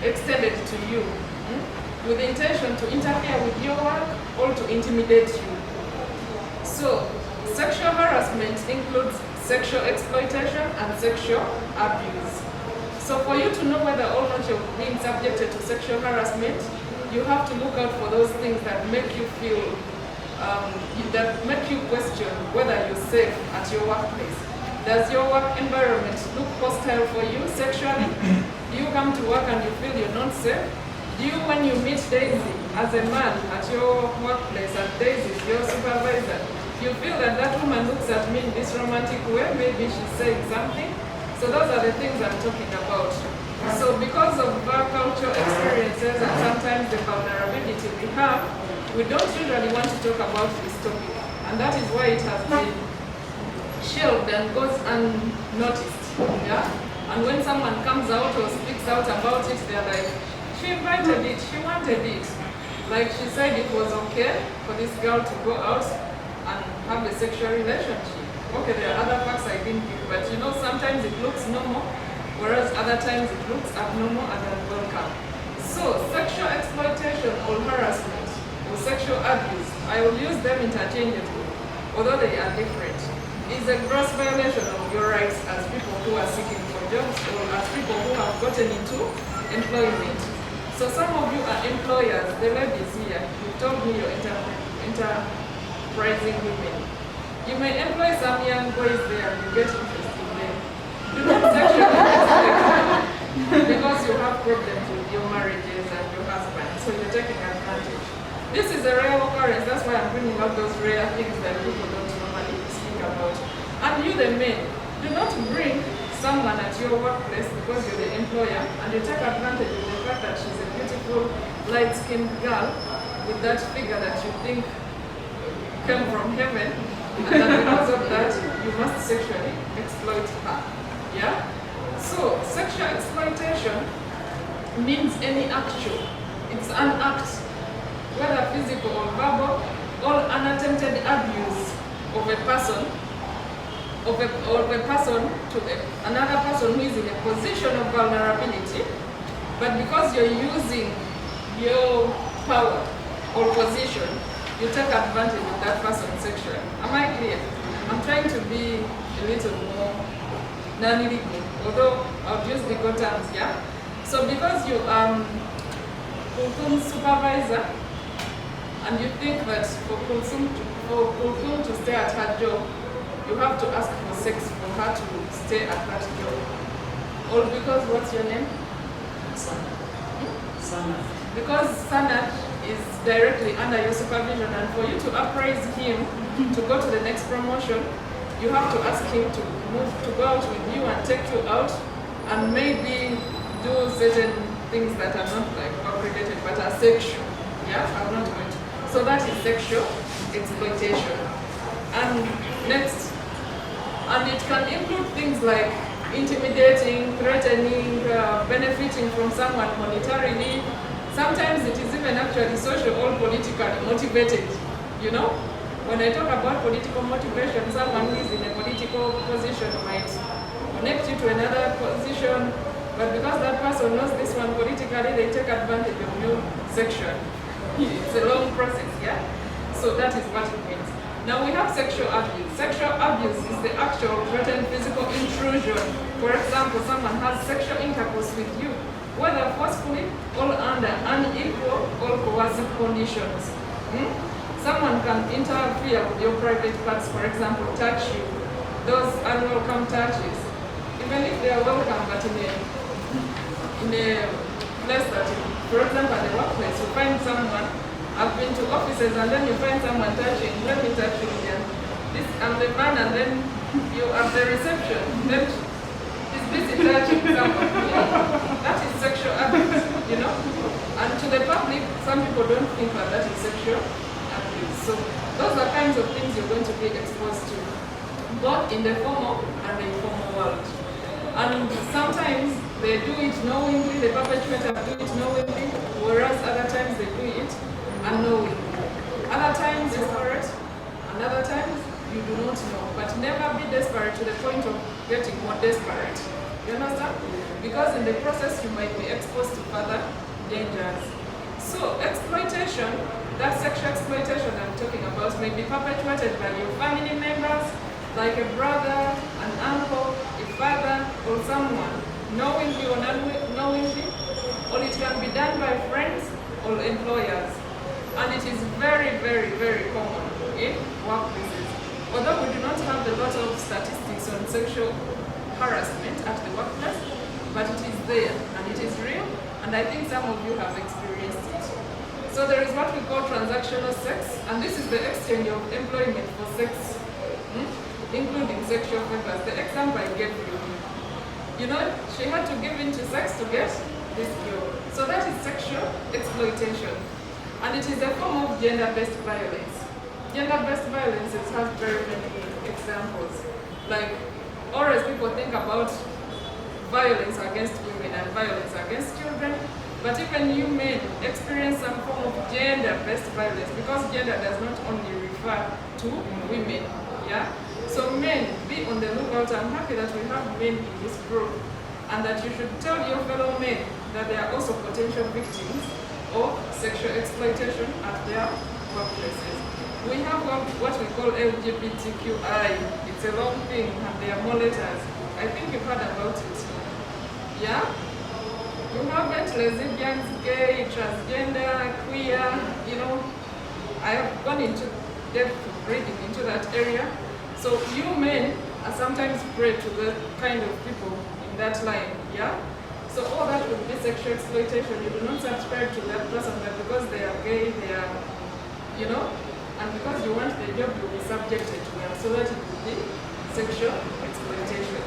Speaker 3: extended to you, with the intention to interfere with your work or to intimidate you. So sexual harassment includes sexual exploitation and sexual abuse. So for you to know whether or not you're being subjected to sexual harassment, you have to look out for those things that make you feel, that make you question whether you're safe at your workplace. Does your work environment look hostile for you sexually? Do you come to work and you feel you're not safe? Do you, when you meet Daisy as a man at your workplace and Daisy is your supervisor, you feel that that woman looks at me in this romantic way, maybe she's saying something? So those are the things I'm talking about. So because of our cultural experiences and sometimes the vulnerability we have, we don't usually want to talk about this topic. And that is why it has been shelved and goes unnoticed. Yeah? And when someone comes out or speaks out about it, they're like, she invited it, she wanted it. Like she said it was okay for this girl to go out and have a sexual relationship. Okay, there are other facts I didn't give, but you know, sometimes it looks normal, whereas other times it looks abnormal and unwelcome. So, sexual exploitation or harassment or sexual abuse, I will use them interchangeably, although they are different, is a gross violation of your rights as people who are seeking for jobs or as people who have gotten into employment. So some of you are employers, the ladies here, you told me you're enterprising women. You may employ some young boys there and you get interested in them. Do not sexually exploit them because you have problems with your marriages and your husband, so you're taking advantage. This is a rare occurrence, that's why I'm bringing out those rare things that people don't normally speak about. And you, the men, do not bring someone at your workplace because you're the employer and you take advantage of the fact that she's a beautiful, light-skinned girl with that figure that you think came from heaven, and that because of that, you must sexually exploit her. Yeah? So, sexual exploitation means any actual. It's an act, whether physical or verbal, or unattempted abuse of a person to another person who is in a position of vulnerability, but because you're using your power or position, you take advantage of that person sexually. Am I clear? I'm trying to be a little more non-legal, although I'll use legal terms, yeah? So because you Kulthum's supervisor, and you think that for Kulthum to stay at her job, you have to ask for sex for her to stay at that job. Or because, what's your name?
Speaker 8: Sana.
Speaker 3: Because Sana is directly under your supervision, and for you to appraise him to go to the next promotion, you have to ask him to go out with you and take you out and maybe do certain things that are not like obligated but are sexual. Yeah, I'm not going to. So that is sexual exploitation. And next, and it can include things like intimidating, threatening, benefiting from someone monetarily. Sometimes it is even actually social or politically motivated, you know? When I talk about political motivation, someone who is in a political position might connect you to another position, but because that person knows this one politically, they take advantage of you sexually. It's a long process, yeah? So that is what it means. Now we have sexual abuse. Sexual abuse is the actual threatened physical intrusion. For example, someone has sexual intercourse with you, whether forcefully or under unequal or coercive conditions. Someone can interfere with your private parts, for example, touch you. Those unwelcome touches, even if they are welcome, but in a place that, for example, at the workplace, you find someone. I've been to offices and then you find someone touching, let me touch you again. I'm the man, and then you are the reception. Then he's busy touching someone. That is sexual abuse, you know? And to the public, some people don't think that that is sexual abuse. So those are kinds of things you're going to be exposed to, both in the formal and the informal world. And sometimes they do it knowingly, the perpetrator do it knowingly, whereas other times they do it unknowingly. Other times you know it, and other times you do not know. But never be desperate to the point of getting more desperate. You understand? Because in the process you might be exposed to further dangers. So exploitation, that sexual exploitation I'm talking about, may be perpetrated by your family members, like a brother, an uncle, a father, or someone, knowingly or unknowingly, or it can be done by friends or employers. And it is very, very, very common in workplaces. Although we do not have a lot of statistics on sexual harassment at the workplace, but it is there and it is real, and I think some of you have experienced it. So there is what we call transactional sex, and this is the exchange of employment for sex, including sexual favors. The example I gave you, you know, she had to give in to sex to get this job. So that is sexual exploitation. And it is a form of gender-based violence. Gender-based violences have very many examples. Like, always people think about violence against women and violence against children, but even you men experience some form of gender-based violence, because gender does not only refer to women, yeah? So men, be on the lookout. I'm happy that we have men in this group, and that you should tell your fellow men that they are also potential victims of sexual exploitation at their workplaces. We have what we call LGBTQI. It's a long thing, and there are more letters. I think you've heard about it. Yeah? You have it, lesbians, gay, transgender, queer, you know. I have gone into depth reading into that area. So you men are sometimes prey to the kind of people in that line, yeah? So all that would be sexual exploitation. You do not subscribe to that person, but because they are gay, they are, you know, and because you want the job, you'll be subjected to them, so that it will be sexual exploitation.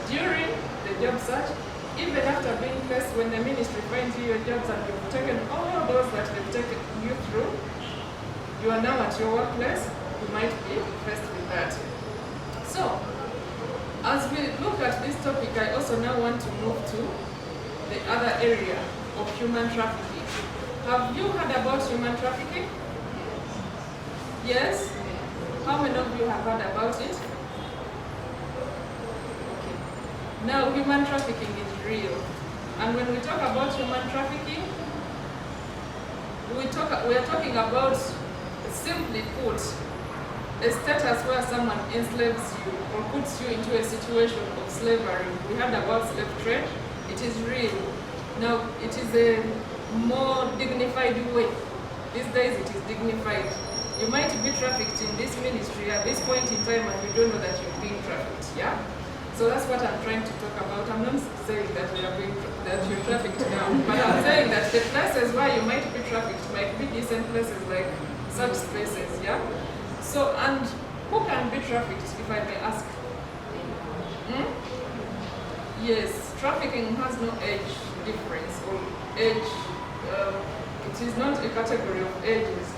Speaker 3: During the job search, even after being placed, when the ministry finds you your jobs and you've taken all those that they've taken you through, you are now at your workplace, you might be faced with that. So, as we look at this topic, I also now want to move to the other area of human trafficking. Have you heard about human trafficking? Yes? How many of you have heard about it? Okay. Now, human trafficking is real. And when we talk about human trafficking, we are talking about, simply put, a status where someone enslaves you or puts you into a situation of slavery. We heard about slave trade. It is real. Now, it is a more dignified way. These days it is dignified. You might be trafficked in this ministry at this point in time and you don't know that you're being trafficked, yeah? So that's what I'm trying to talk about. I'm not saying that you're trafficked now, but I'm saying that the places where you might be trafficked might be decent places like such spaces, yeah? So, and who can be trafficked, if I may ask? Yes, trafficking has no age difference or age, it is not a category of ages.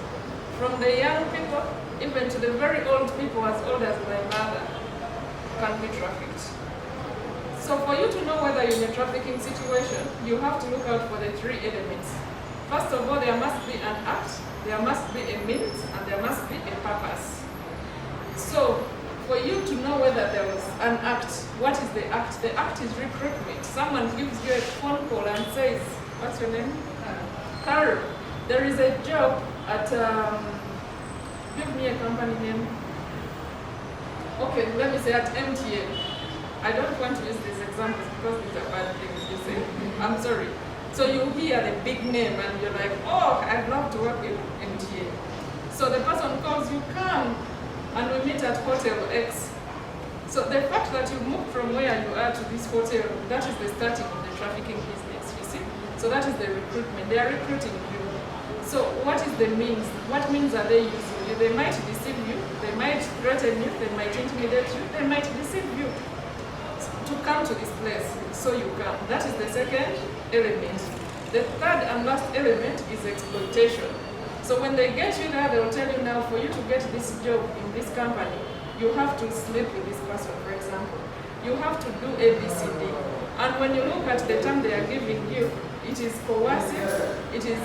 Speaker 3: From the young people, even to the very old people as old as my mother, can be trafficked. So for you to know whether you're in a trafficking situation, you have to look out for the three elements. First of all, there must be an act, there must be a means, and there must be a purpose. So for you to know whether there was an act, what is the act? The act is recruitment. Someone gives you a phone call and says, what's your name? Carol. There is a job at, give me a company name. Okay, let me say at MTN. I don't want to use these examples because these are bad things you say. I'm sorry. So you hear the big name and you're like, oh, I'd love to work in MTN. So the person calls you, come, and we meet at Hotel X. So the fact that you moved from where you are to this hotel, that is the starting of the trafficking business, you see? So that is the recruitment. They are recruiting you. So what is the means? What means are they using you? They might deceive you, they might threaten you, they might intimidate you, they might deceive you to come to this place. So you come. That is the second element. The third and last element is exploitation. So when they get you there, they will tell you now, for you to get this job in this company, you have to sleep with this person, for example. You have to do A, B, C, D. And when you look at the term they are giving you, it is coercive, it is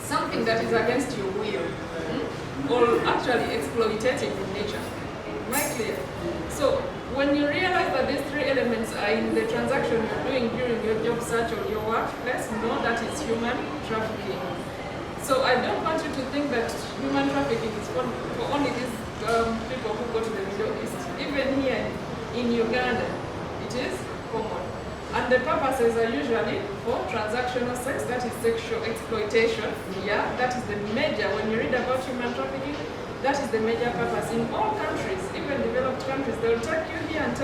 Speaker 3: something that is against your will, or actually exploitative in nature. Am I clear? So when you realize that these three elements are in the transaction you're doing during your job search or your workplace, know that it's human trafficking. So I don't want you to think that human trafficking is for only these people who go to the Middle East. Even here in Uganda, it is common. And the purposes are usually for transactional sex, that is sexual exploitation. Yeah, that is the major, when you read about human trafficking, that is the major purpose. In all countries, even developed countries, they'll take you here and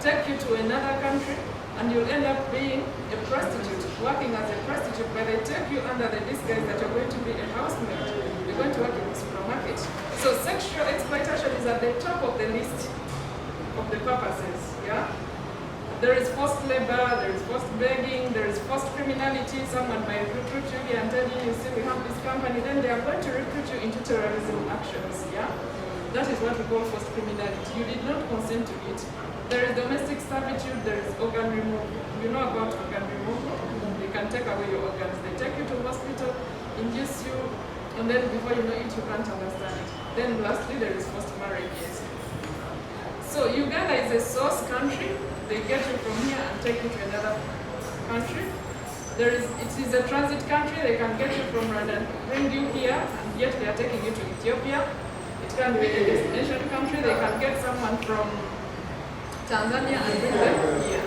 Speaker 3: take you to another country, and you'll end up being a prostitute, working as a prostitute, but they take you under the disguise that you're going to be a housemaid. You're going to work in the supermarket. So sexual exploitation is at the top of the list of the purposes, yeah? There is forced labor, there is forced begging, there is forced criminality. Someone might recruit you here and tell you, see, we have this company, then they are going to recruit you into terrorism actions, yeah? That is what we call forced criminality. You did not consent to it. There is domestic servitude, there is organ removal. You know about organ removal? They can take away your organs. They take you to hospital, induce you, and then before you know it, you can't understand it. Then lastly, there is forced marriages. So Uganda is a source country. They get you from here and take you to another country. It is a transit country. They can get you from Rwanda, bring you here, and yet they are taking you to Ethiopia. It can be a destination country. They can get someone from Tanzania and bring them here.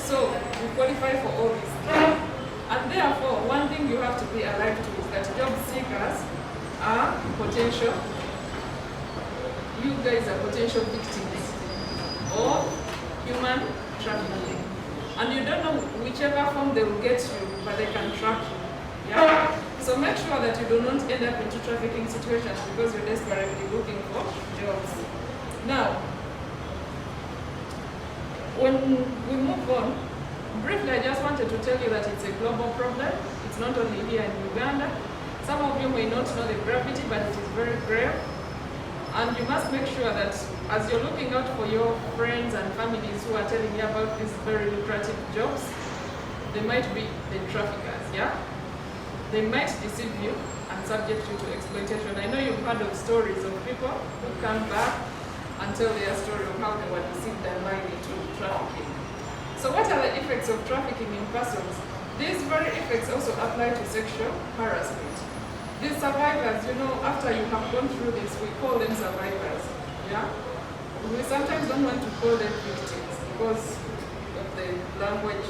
Speaker 3: So you qualify for all these things. And therefore, one thing you have to be alive to is that job seekers are potential. You guys are potential victims of human trafficking. And you don't know whichever form they will get you, but they can trap you. Yeah? So make sure that you do not end up into trafficking situations because you're desperately looking for jobs. Now, when we move on, briefly, I just wanted to tell you that it's a global problem. It's not only here in Uganda. Some of you may not know the gravity, but it is very grave. And you must make sure that as you're looking out for your friends and families who are telling you about these very lucrative jobs, they might be the traffickers, yeah? They might deceive you and subject you to exploitation. I know you've heard of stories of people who come back and tell their story of how they were deceived and lied into trafficking. So what are the effects of trafficking in persons? These very effects also apply to sexual harassment. These survivors, you know, after you have gone through this, we call them survivors, yeah? We sometimes don't want to call them victims because of the language.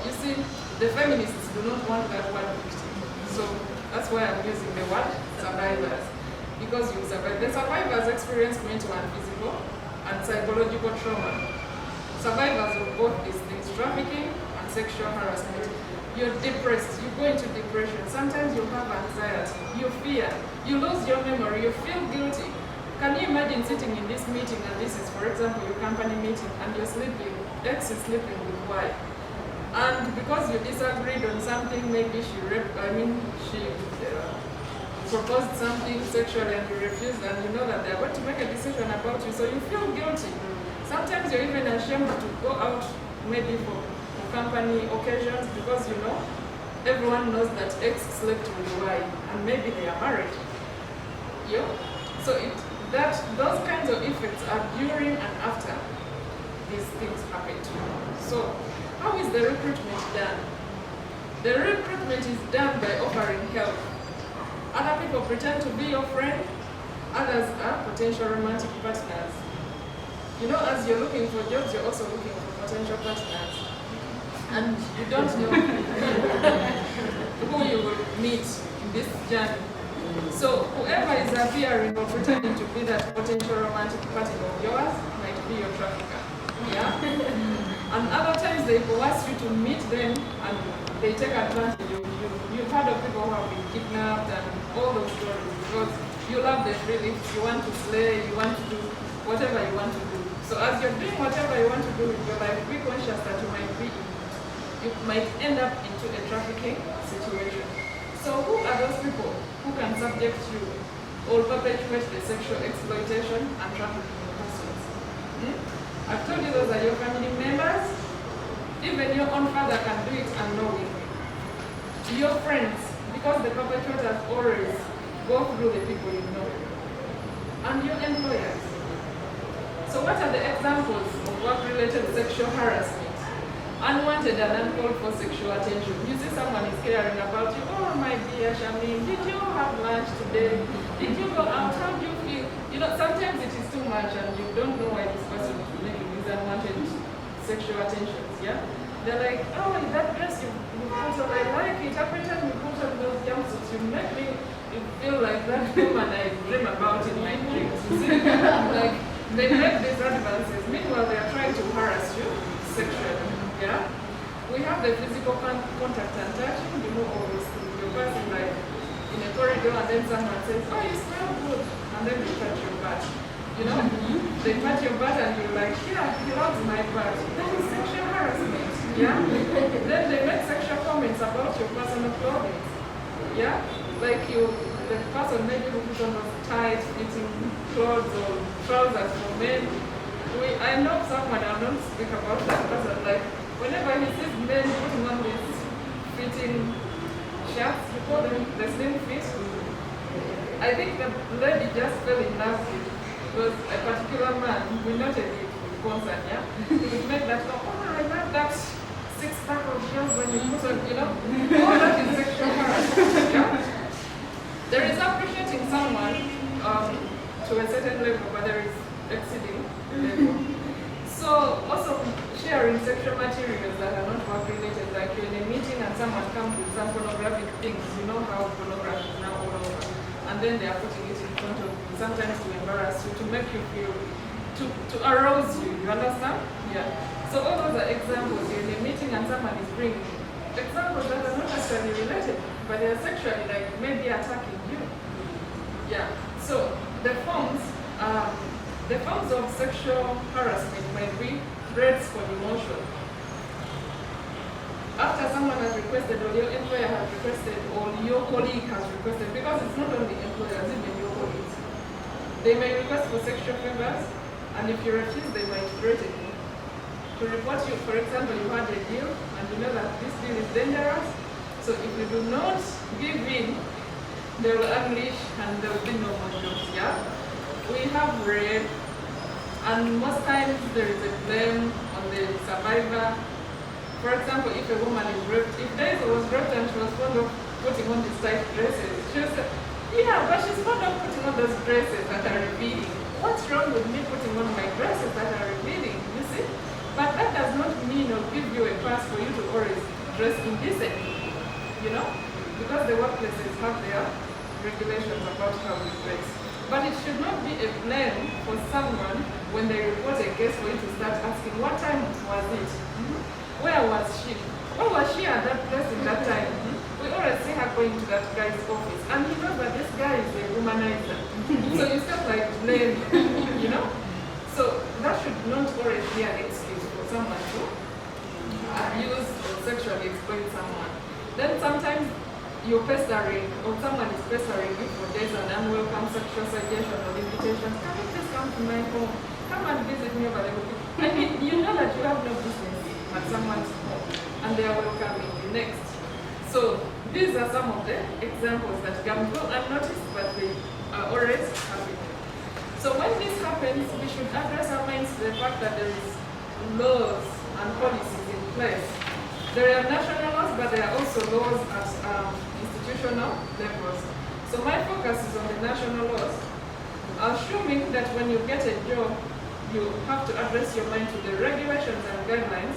Speaker 3: You see, the feminists do not want that word victim. So that's why I'm using the word survivors. Because you survive. The survivors experience mental and physical and psychological trauma. Survivors of both these things, trafficking and sexual harassment. You're depressed, you go into depression, sometimes you have anxiety, you fear, you lose your memory, you feel guilty. Can you imagine sitting in this meeting, and this is, for example, your company meeting, and you're sleeping, X is sleeping with Y. And because you disagreed on something, maybe she proposed something sexually and you refused, and you know that they're going to make a decision about you, so you feel guilty. Sometimes you're even ashamed to go out, maybe for company occasions, because you know everyone knows that X slept with Y and maybe they are married. Yeah? So those kinds of effects are during and after these things happen to you. So how is the recruitment done? The recruitment is done by offering help. Other people pretend to be your friend, others are potential romantic partners. You know, as you're looking for jobs, you're also looking for potential partners. And you don't know who you will meet in this journey. So whoever is appearing or pretending to be that potential romantic partner of yours might be your trafficker. Yeah? And other times they coerce you to meet them and they take advantage of you. You've heard of people who have been kidnapped and all those stories because you love the thrill, you want to slay, you want to do whatever you want to do. So as you're doing whatever you want to do with your life, be conscious that you might end up into a trafficking situation. So who are those people who can subject you or perpetuate the sexual exploitation and trafficking of persons? I've told you those are your family members. Even your own father can do it unknowingly. Your friends, because the perpetrators always go through the people you know. And your employers. So what are the examples of work-related sexual harassment? Unwanted and uncalled for sexual attention. You see someone is caring about you. Oh my dear Shamin, did you have lunch today? Did you go out? How do you feel? You know, sometimes it is too much and you don't know why this person is making these unwanted sexual attentions, yeah? They're like, oh, that dress you put on, I like it. Every time you put on those jumpsuits, you make me feel like that woman I dream about in my dreams. You see? Like, they make these advances. Meanwhile, they are trying to harass you sexually. Yeah, we have the physical contact and touching. You know all those things. You're passing like in a corridor, and then someone says, "Oh, you smell good," and then they touch your butt. You know, they touch your butt, and you're like, "Yeah, he loves my butt." That is sexual harassment. Yeah. Then they make sexual comments about your personal clothing. Yeah, like the person maybe who puts on those tight-fitting clothes or trousers for men. I know someone. I don't speak about that person. Like. Whenever he sees men putting on these fitting shirts, you call them the slim fit. I think the lady just fell in love with because a particular man will not edit with concern, yeah? He would make that, oh, I love that six-pack of yours when you put on, all that is sexual harassment, yeah? There is appreciating someone to a certain level, but there is exceeding level. So also sharing sexual materials that are not work related, like you're in a meeting and someone comes with some pornographic things, you know how pornography is now all over, and then they are putting it in front of you, sometimes to embarrass you, to make you feel, to arouse you, you understand? Yeah. So all those are examples. You're in a meeting and someone is bringing examples that are not actually related, but they are sexually, like maybe attacking you. Yeah. So the forms of sexual harassment might be threats for emotion. After someone has requested, or your employer has requested, or your colleague has requested, because it's not only employers, even your colleagues. They may request for sexual favors, and if you refuse, they might threaten you. To report you, for example, you had a deal, and you know that this deal is dangerous, so if you do not give in, they will unleash and there will be no more jobs, yeah? We have rape, and most times there is a blame on the survivor. For example, if a woman is raped, if Daisy was raped and she was fond of putting on these tight dresses, she will say, yeah, but she's fond of putting on those dresses that are revealing. What's wrong with me putting on my dresses that are revealing, you see? But that does not mean or give you a pass for you to always dress indecently, because the workplaces have their regulations about how we dress. But it should not be a blame for someone when they report a case for you to start asking, what time was it? Where was she? Where was she at that place in that time? We always see her going to that guy's office, and he knows that this guy is a womanizer. So you start like blaming, So that should not always be an excuse for someone to abuse or sexually exploit someone. Then sometimes you're pestering, or someone is pestering you for days an unwelcome sexual suggestion or invitation. Can you please come to my home? Come and visit me over the weekend. I mean, you know that you have no business at someone's home, and they are welcoming you next. So these are some of the examples that can go unnoticed, but they are always happening. So when this happens, we should address our minds to the fact that there is laws and policies in place. There are national laws, but there are also laws at institutional levels. So my focus is on the national laws, assuming that when you get a job, you have to address your mind to the regulations and guidelines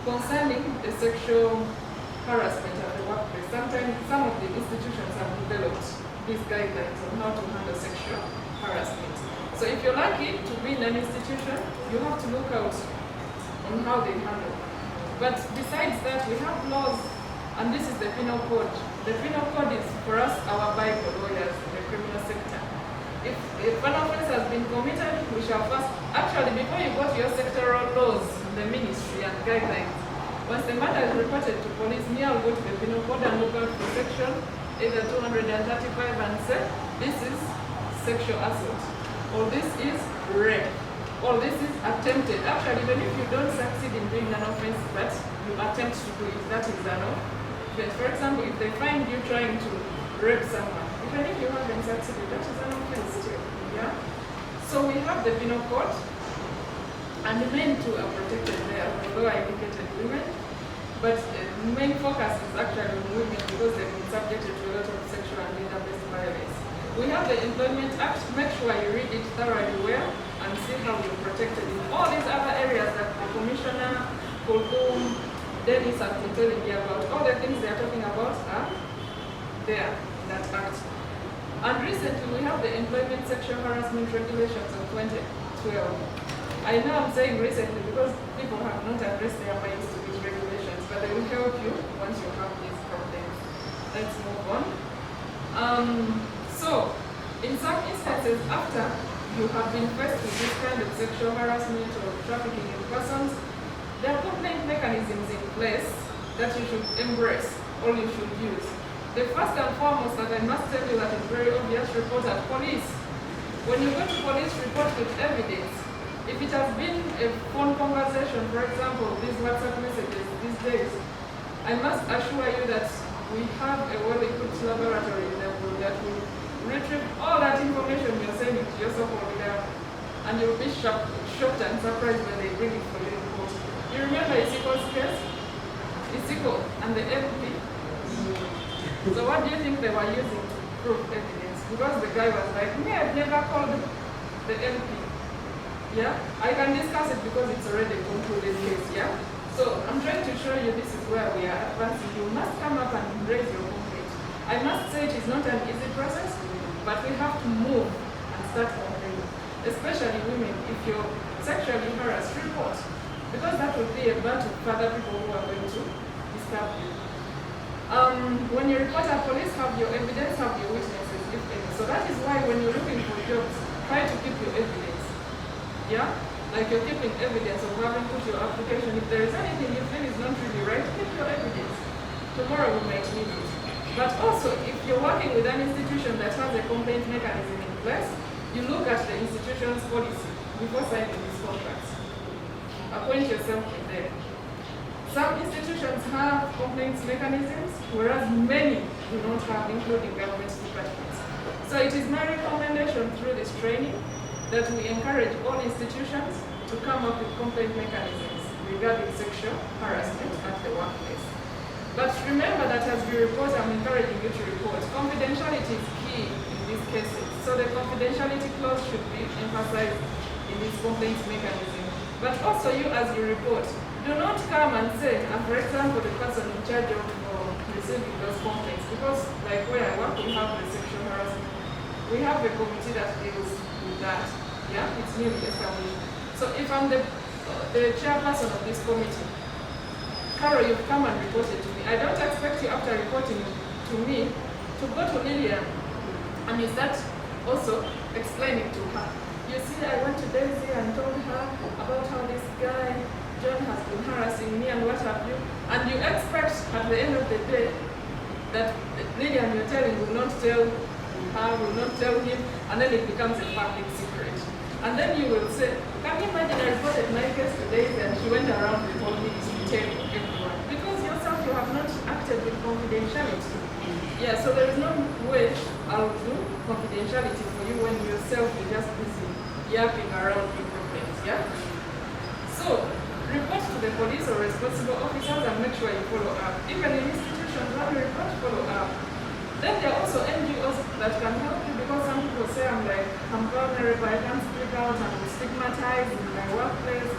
Speaker 3: concerning the sexual harassment at the workplace. Sometimes some of the institutions have developed these guidelines on how to handle sexual harassment. So if you're lucky to be in an institution, you have to look out on how they handle. But besides that, we have laws, and this is the penal code. The penal code is, for us, our Bible lawyers in the criminal sector. If an offense has been committed, we shall first, actually before you go to your sectoral laws, the ministry and guidelines, once the matter is reported to police, me I'll go to the penal code and look out for section, either 235 and say, this is sexual assault, or this is rape, or this is attempted. Actually, even if you don't succeed in doing an offense, but you attempt to do it, that is an offense. For example, if they find you trying to rape someone, even if you haven't succeeded, that is an offense still. Yeah? So we have the penal code, and the men too are protected there, although I indicated women. But the main focus is actually on women because they've been subjected to a lot of sexual and gender-based violence. We have the Employment Act. Make sure you read it thoroughly well and see how you're protected in all these other areas that the Commissioner, Kulkum, Dennis has been telling you about. All the things they are talking about are there in that act. And recently we have the Employment Sexual Harassment Regulations of 2012. I know I'm saying recently because people have not addressed their minds to these regulations, but they will help you once you have these problems. Let's move on. So, in some instances, after you have been faced with this kind of sexual harassment or trafficking in persons, there are complaint mechanisms in place that you should embrace or you should use. The first and foremost that I must tell you that is very obvious, report at police. When you go to police, report with evidence. If it has been a phone conversation, for example, these WhatsApp messages these days, I must assure you that we have a well-equipped laboratory that will retrieve all that information you're sending to your so-called leader and you'll be shocked and surprised when they bring it for you in court. You remember Isiko's case? Isiko and the LP. So what do you think they were using to prove evidence? Because the guy was like, me, I've never called the LP. Yeah? I can discuss it because it's already a concluded case, yeah? So I'm trying to show you this is where we are advancing. You must come up and raise your complaint. I must say it is not an easy process, but we have to move and start complaining. Especially women, if you're sexually harassed, report. Because that would be a battle for other people who are going to disturb you. When you report at police, have your evidence, have your witnesses, if any. So that is why when you're looking for jobs, try to keep your evidence. Yeah? Like you're keeping evidence of having put your application. If there is anything you feel is not really right, keep your evidence. Tomorrow we might need it. But also, if you're working with an institution that has a complaint mechanism in place, you look at the institution's policy before signing these contracts. Appoint yourself in there. Some institutions have complaints mechanisms, whereas many do not have, including government departments. So it is my recommendation through this training that we encourage all institutions to come up with complaint mechanisms regarding sexual harassment at the workplace. But remember that as we report, I'm encouraging you to report. Confidentiality is key in these cases. So the confidentiality clause should be emphasized in this complaint mechanism. But also you as you report, do not come and say, and for example, the person in charge of receiving those complaints, because like where I work, we have the sexual harassment. We have a committee that deals with that. Yeah, it's newly established. So if I'm the chairperson of this committee, Carol, you've come and reported to me. I don't expect you after reporting to me to go to Lillian and you start also explaining to her. You see, I went to Daisy and told her about how this guy, John, has been harassing me and what have you. And you expect at the end of the day that Lillian you're telling will not tell her, will not tell him, and then it becomes a public secret. And then you will say, can you imagine I reported my case to Daisy and she went around the whole ministry telling everyone. Because yourself you have not acted with confidentiality. Yeah, so there is no way I'll do confidentiality for you when yourself you're just busy yapping around your complaints, yeah? So, report to the police or responsible officers and make sure you follow up. Even in institutions, when you report, follow up. Then there are also NGOs that can help you because some people say I'm vulnerable, I can't speak out, I'm stigmatized in my workplace.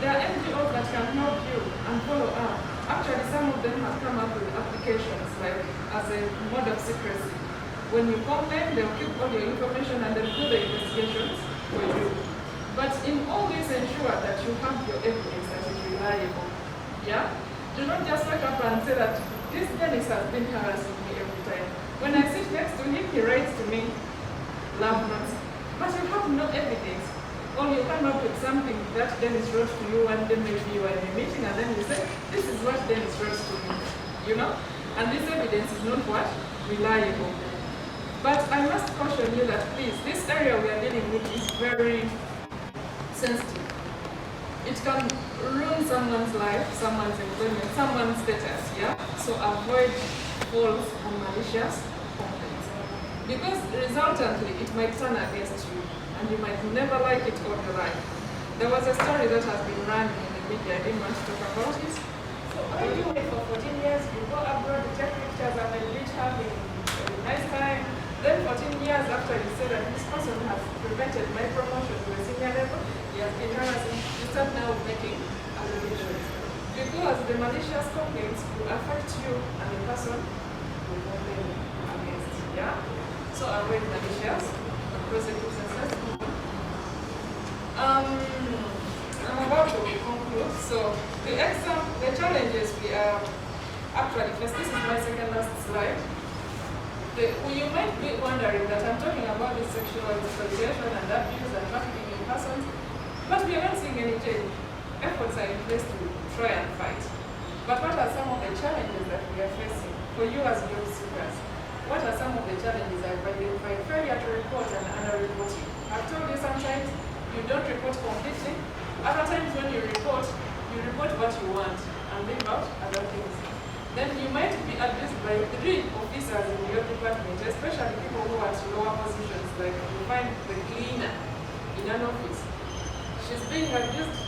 Speaker 3: There are NGOs that can help you and follow up. Actually, some of them have come up with applications like as a mode of secrecy. When you complain, they'll keep all your information and they'll do the investigations for you. But in all this, ensure that you have your evidence that is reliable. Yeah? Do not just wake up and say that this Dennis has been harassing me every time. When I sit next to him, he writes to me love notes. But you have no evidence. Or you come up with something that Dennis wrote to you one day, maybe you are in a meeting, and then you say, this is what Dennis wrote to me. You know? And this evidence is not what? Reliable. But I must caution you that please, this area we are dealing with is very sensitive. It can ruin someone's life, someone's employment, someone's status, yeah? So avoid false and malicious complaints. Because resultantly, it might turn against you, and you might never like it all your life. There was a story that has been running in the media, I didn't want to talk about it. So I do it for 14 years, you go abroad, you take pictures, and then reach having a nice time. Then 14 years after you say that this person has prevented my promotion to a senior level, he has been harassing, you start now making allegations. Because the malicious complaints will affect you and the person will complain against. Yeah? So avoid malicious and prosecute successful. I'm about to conclude. So the challenges we are actually facing, this is my second last slide. You might be wondering that I'm talking about this sexual exploitation and abuse and trafficking in persons, but we are not seeing any change. Efforts are in place to try and fight. But what are some of the challenges that we are facing? For you as job seekers, what are some of the challenges I've identified? Failure to report and under-reporting. I've told you sometimes you don't report completely. Other times when you report what you want and leave out other things. Then you might be abused by 3 officers in your department, especially people who are at lower positions, like you find the cleaner in an office. She's being abused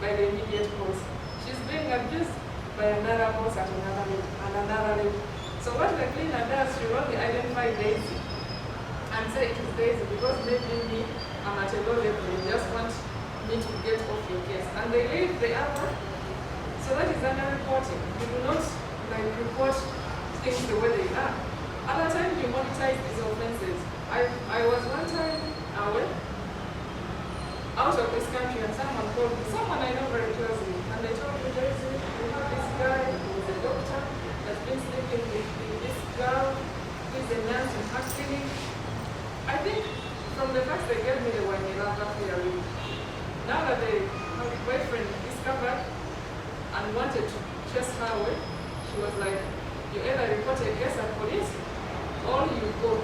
Speaker 3: by the immediate boss. She's being abused by another boss at another level. So what the cleaner does, she will only identify Daisy and say it is Daisy because maybe me, I'm at a low level, you just want me to get off your case. And they leave the other. So that is under-reporting. You do not report things the way they are. Other times you monetize these offenses. I was one time away out of this country and someone called me, someone I know very closely, and they told me, Daisy, we have this guy who is a doctor that's been sleeping with this girl who is a nurse in her clinic. I think from the facts they gave me, they were in love theory. Now that the boyfriend discovered and wanted to chase her away, she was like, you either report a case at police or you go.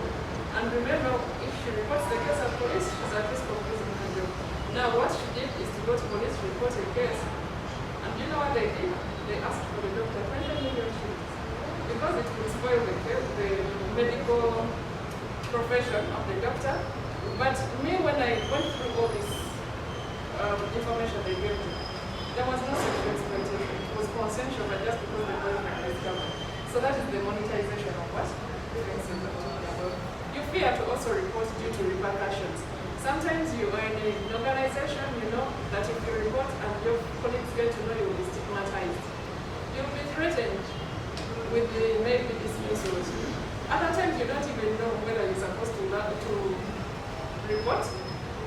Speaker 3: And remember, if she reports the case at police, she's at risk of losing her job. Now what she did is to go to police, report a case. And you know what they did? They asked for the doctor 20 million shillings. Because it would spoil the medical profession of the doctor. But me, when I went through all this information they gave me, there was no sexual exploitation. It was consensual, but just because the boyfriend was covered. So that is the monetization of what? Offenses I'm talking about. You fear to also report due to repercussions. Sometimes you are in an organization, you know, that if you report and your colleagues get to know, you will be stigmatized. You will be threatened with the maybe dismissals. Other times you don't even know whether you're supposed to report.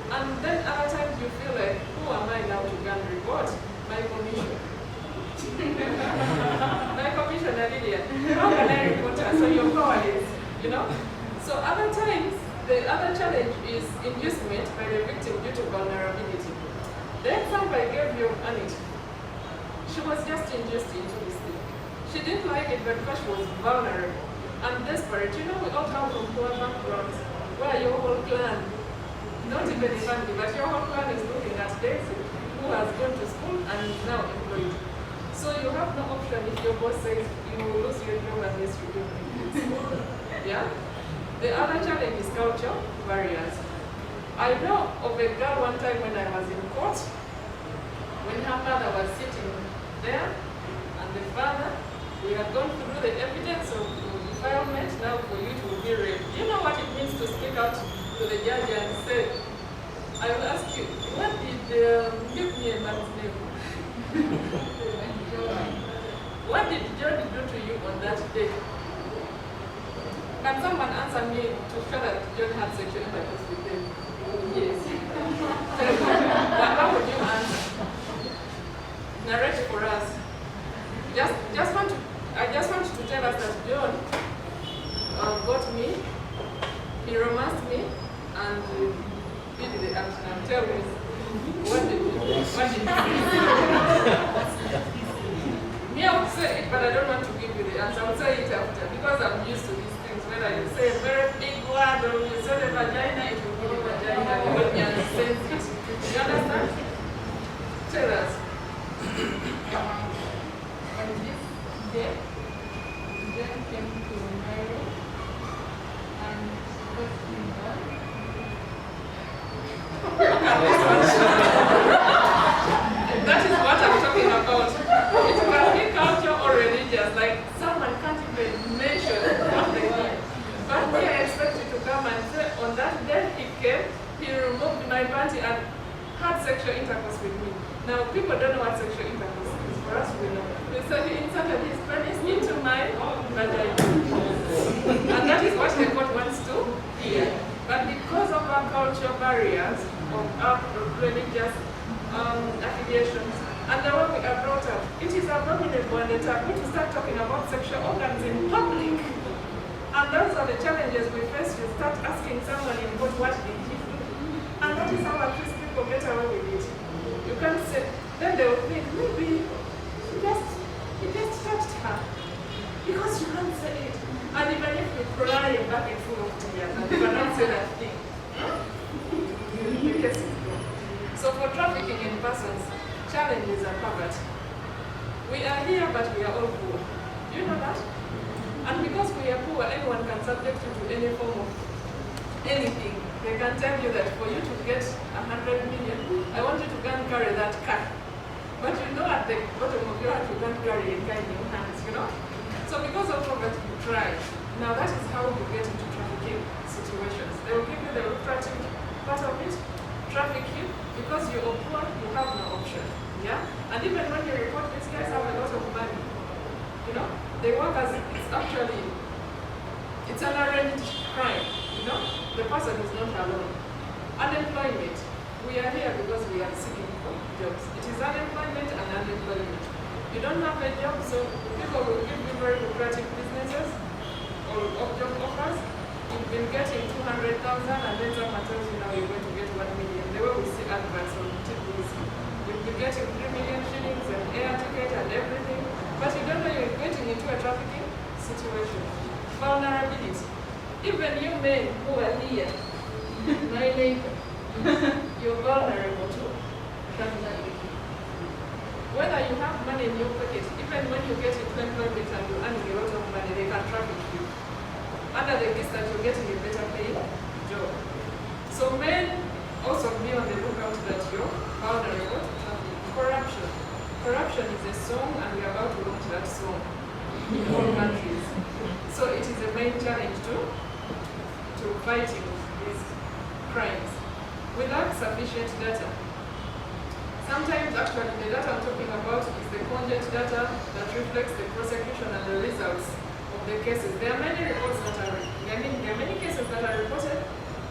Speaker 3: And then other times you feel like, who am I now to go and report? My commission. My commissioner, Lydia. How can I report her? So your power is, you know? So other times, the other challenge is inducement by the victim due to vulnerability. The example I gave you, Anit, she was just induced into this thing. She didn't like it, but because she was vulnerable and desperate. You know, we all come from poor backgrounds where your whole clan, not even the family, but your whole clan is looking at Daisy, who has gone to school and is now employed. So you have no option if your boss says you will lose your job unless you do this. Yeah? The other challenge is culture barriers. I know of a girl one time when I was in court, when her mother was sitting there, and the father, we had gone through the evidence of defilement now for you to be raped. You know what it means to speak out to the judge and say, I will ask you, what did, give me a man's name. What did John do to you on that day? Can someone answer me to show that John had sexual intercourse with them? Yes. How would you answer? Narrate for us. I just want you to tell us that John got me, he romanced me, and did the action. And tell me, what did you do? Me, I would say it, but I don't want to give you the answer. I would say it after, because I'm used to these things. Whether you say a very big word or you say the vagina, it will be vagina. You will be sensitive. You understand? Tell us.
Speaker 1: On this day, John came to Mary and got him done.
Speaker 3: That is what I'm talking about. It can be culture or religious, like someone can't even mention what they did. But me, I expect you to come and say, on that day he came, he removed my panty and had sexual intercourse with me. Now, people don't know what sexual intercourse is. For us, we know. So he inserted his penis into my vagina. And that is what the court wants to hear. But because of our cultural barriers, of our religious affiliations, and the way we are brought up, it is abominable and taboo to start talking about sexual organs in public. And those are the challenges we face. You start asking someone in court, what did he do? And that is how at least people get away with it. You can't say, then they will think, maybe he just touched her. Because you can't say it. And even if you cry back and full of tears, and you cannot say that thing, you can see it. So for trafficking in persons, challenges are covered. We are here, but we are all poor. Do you know that? And because we are poor, anyone can subject you to any form of anything. They can tell you that for you to get 100 million, I want you to go and carry that car. But you know at the bottom of your heart you can't carry a car in your hands, you know? So because of poverty, you try. Now that is how you get into trafficking situations. They will give you the lucrative part of it, traffic you, because you are poor, you have no option. Yeah? And even when you report, these guys have a lot of money. You know? They work as, it's an arranged crime. You know? The person is not alone. Unemployment. We are here because we are seeking for jobs. It is unemployment and unemployment. You don't have a job, so people will give you very lucrative businesses or job offers. You've been getting 200,000 and then someone tells you now you're going to get 1 million. The way we see adverts on TV, you'll be getting 3 million shillings and air ticket and everything, but you don't know you're getting into a trafficking situation. Vulnerability. Even you men who are here, my neighbor, you're vulnerable to trafficking. Whether you have money in your pocket, even when you get into employment and you're earning a lot of money, they can traffic you. Under the guise that you're getting a better paying job. So men also be on the lookout that you're vulnerable to trafficking. Corruption. Corruption is a song and we're about to launch that song in all countries. So it is a main challenge to fighting these crimes. Without sufficient data. Sometimes actually the data I'm talking about is the content data that reflects the prosecution and the results of the cases. There are many reports that are, there are many cases that are reported,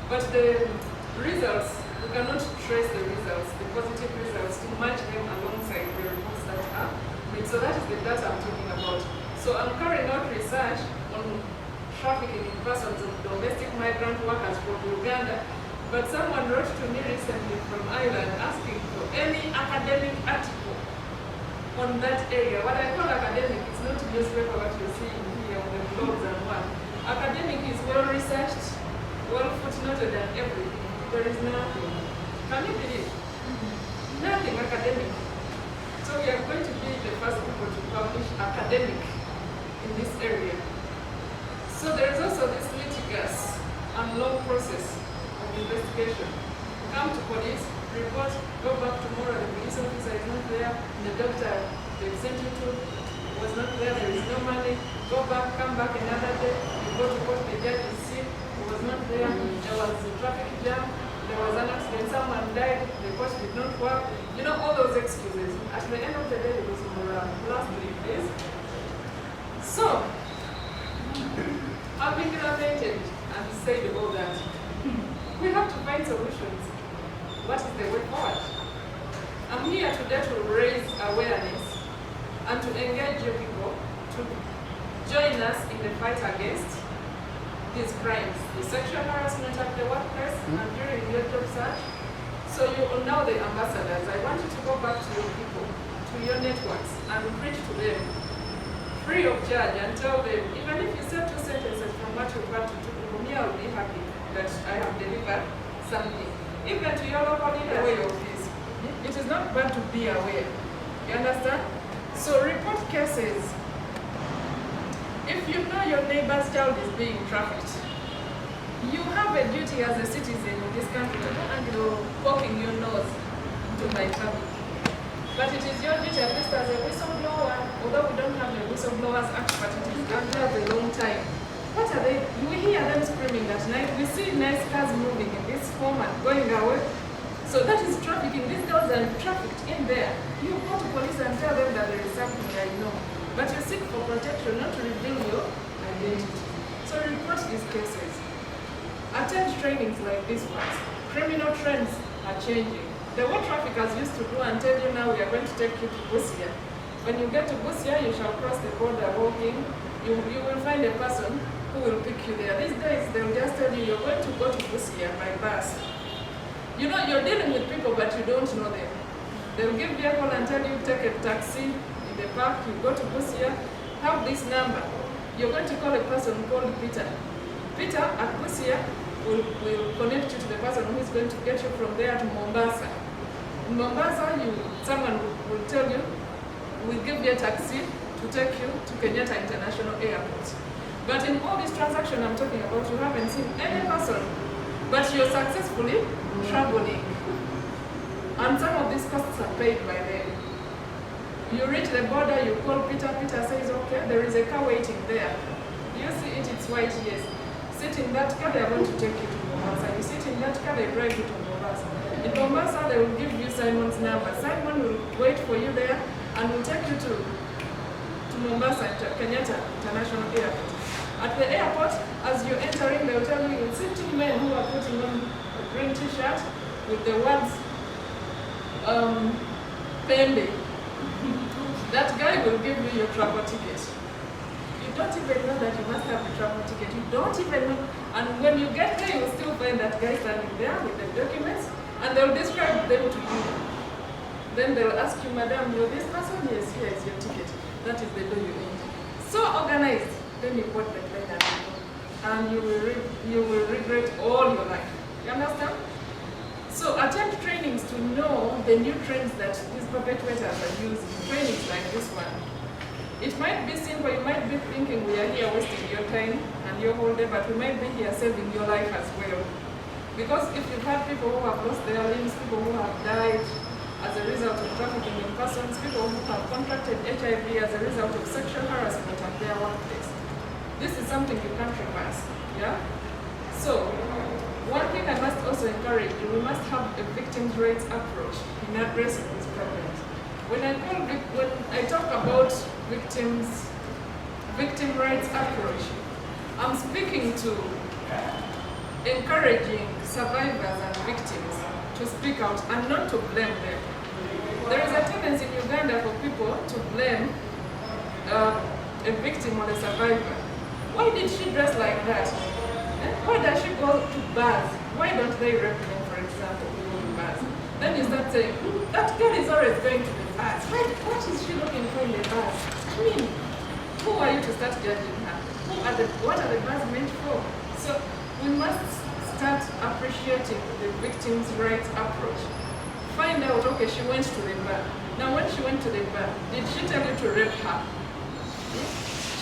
Speaker 3: but the results, we cannot trace the results, the positive results, to match them alongside the reports that are made. So that is the data I'm talking about. So I'm carrying out research on trafficking in persons of domestic migrant workers from Uganda. But someone wrote to me recently from Ireland asking for any academic article on that area. What I call academic, it's not newspaper what you see here on the blogs and what. Academic is well researched, well footnoted and everything. There is nothing. Can you believe? Nothing academic. So we are going to be the first people to publish academic in this area. So there is also this litigious and long process investigation. Come to police, report, go back tomorrow, the police officer is not there, the doctor they've sent you to was not there is no money, go back, come back another day, you go to court, the judge is sick, he was not there, there was a traffic jam, there was an accident, someone died, the court did not work, you know, all those excuses. At the end of the day, it was morale, last 3 days. So, having lamented and said all that, we have to find solutions. What is the way forward? I'm here today to raise awareness and to engage you people to join us in the fight against these crimes, the sexual harassment at the workplace and during your job search. So you will know the ambassadors. I want you to go back to your people, to your networks, and preach to them free of charge and tell them, even if you say 2 sentences from what you've got to do, me, I'll be happy that I have delivered something. Even to your local leader way of this. It is not bad to be aware. You understand? So report cases. If you know your neighbor's child is being trafficked, you have a duty as a citizen in this country to go and you're poking your nose to my family. But it is your duty, at least as a whistleblower, although we don't have the Whistleblowers Act, but it is under a long time. What are they? We hear them screaming at night. We see nice cars moving in this format, going away. So that is trafficking. These girls are trafficked in there. You go to police and tell them that there is something I know. But you seek for protection, not to reveal your identity. So report these cases. Attend trainings like this ones. Criminal trends are changing. The way traffickers used to do and tell you now we are going to take you to Busia. When you get to Busia, you shall cross the border walking. You will find a person who will pick you there. These days, they will just tell you you're going to go to Busia by bus. You know, you're dealing with people, but you don't know them. They will give you a call and tell you take a taxi in the park, you go to Busia, have this number. You're going to call a person called Peter. Peter at Busia will connect you to the person who is going to get you from there to Mombasa. In Mombasa, someone will tell you, we'll give you a taxi to take you to Kenyatta International Airport. But in all this transaction I'm talking about, you haven't seen any person but you're successfully traveling. And some of these costs are paid by them. You reach the border, you call Peter, Peter says, okay, there is a car waiting there. You see it, it's white, yes. Sit in that car, they are going to take you to Mombasa. You sit in that car, they drive you to Mombasa. In Mombasa, they will give you Simon's number. Simon will wait for you there and will take you to Mombasa, Kenyatta International Airport. At the airport, as you're entering, they will tell you, you'll see 2 men who are putting on a green t-shirt with the words, Pembe. That guy will give you your travel ticket. You don't even know that you must have a travel ticket. You don't even know. And when you get there, you will still find that guy standing there with the documents, and they'll describe them to you. Then they'll ask you, Madam, you're this person? Yes, here is your ticket. That is the door you need. So organized. Then you put the plane and you will regret all your life. You understand? So attend trainings to know the new trends that these perpetrators are using. Trainings like this one. It might be simple, you might be thinking we are here wasting your time and your whole day, but we might be here saving your life as well. Because if you've had people who have lost their limbs, people who have died as a result of trafficking in persons, people who have contracted HIV as a result of sexual harassment at their workplace. This is something you can't reverse, yeah? So, one thing I must also encourage you, we must have a victims' rights approach in addressing these problems. When I talk about victim rights approach, I'm speaking to encouraging survivors and victims to speak out and not to blame them. There is a tendency in Uganda for people to blame a victim or a survivor. Why did she dress like that? Why does she go to bars? Why don't they rape them, for example, who go to bars? Then you start saying, that girl is always going to the bars. What is she looking for in the bars? I mean, who are you to start judging her? What are the bars meant for? So we must start appreciating the victim's rights approach. Find out, okay, she went to the bar. Now when she went to the bar, did she tell you to rape her?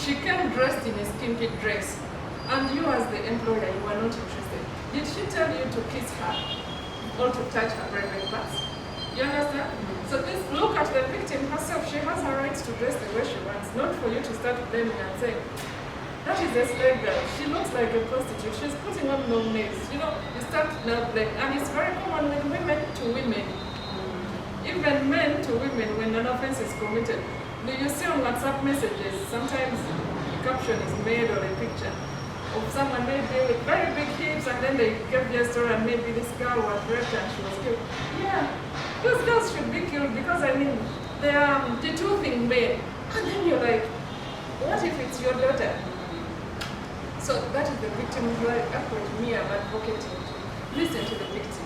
Speaker 3: She came dressed in a skimpy dress, and you as the employer, you were not interested. Did she tell you to kiss her or to touch her private parts? You understand? So this, look at the victim herself. She has her rights to dress the way she wants, not for you to start blaming and saying, that is a slave girl. She looks like a prostitute. She's putting on long nails. You know, you start now blaming. And it's very common with women to women. Even men to women when an offense is committed. Do you see on WhatsApp messages, sometimes a caption is made or a picture of someone maybe with very big hips, and then they give their story and maybe this girl was raped and she was killed. Yeah, those girls should be killed because, I mean, they are de-toothing men. And then you're like, what if it's your daughter? So that is the victim's right approach me I'm advocating to. Listen to the victim,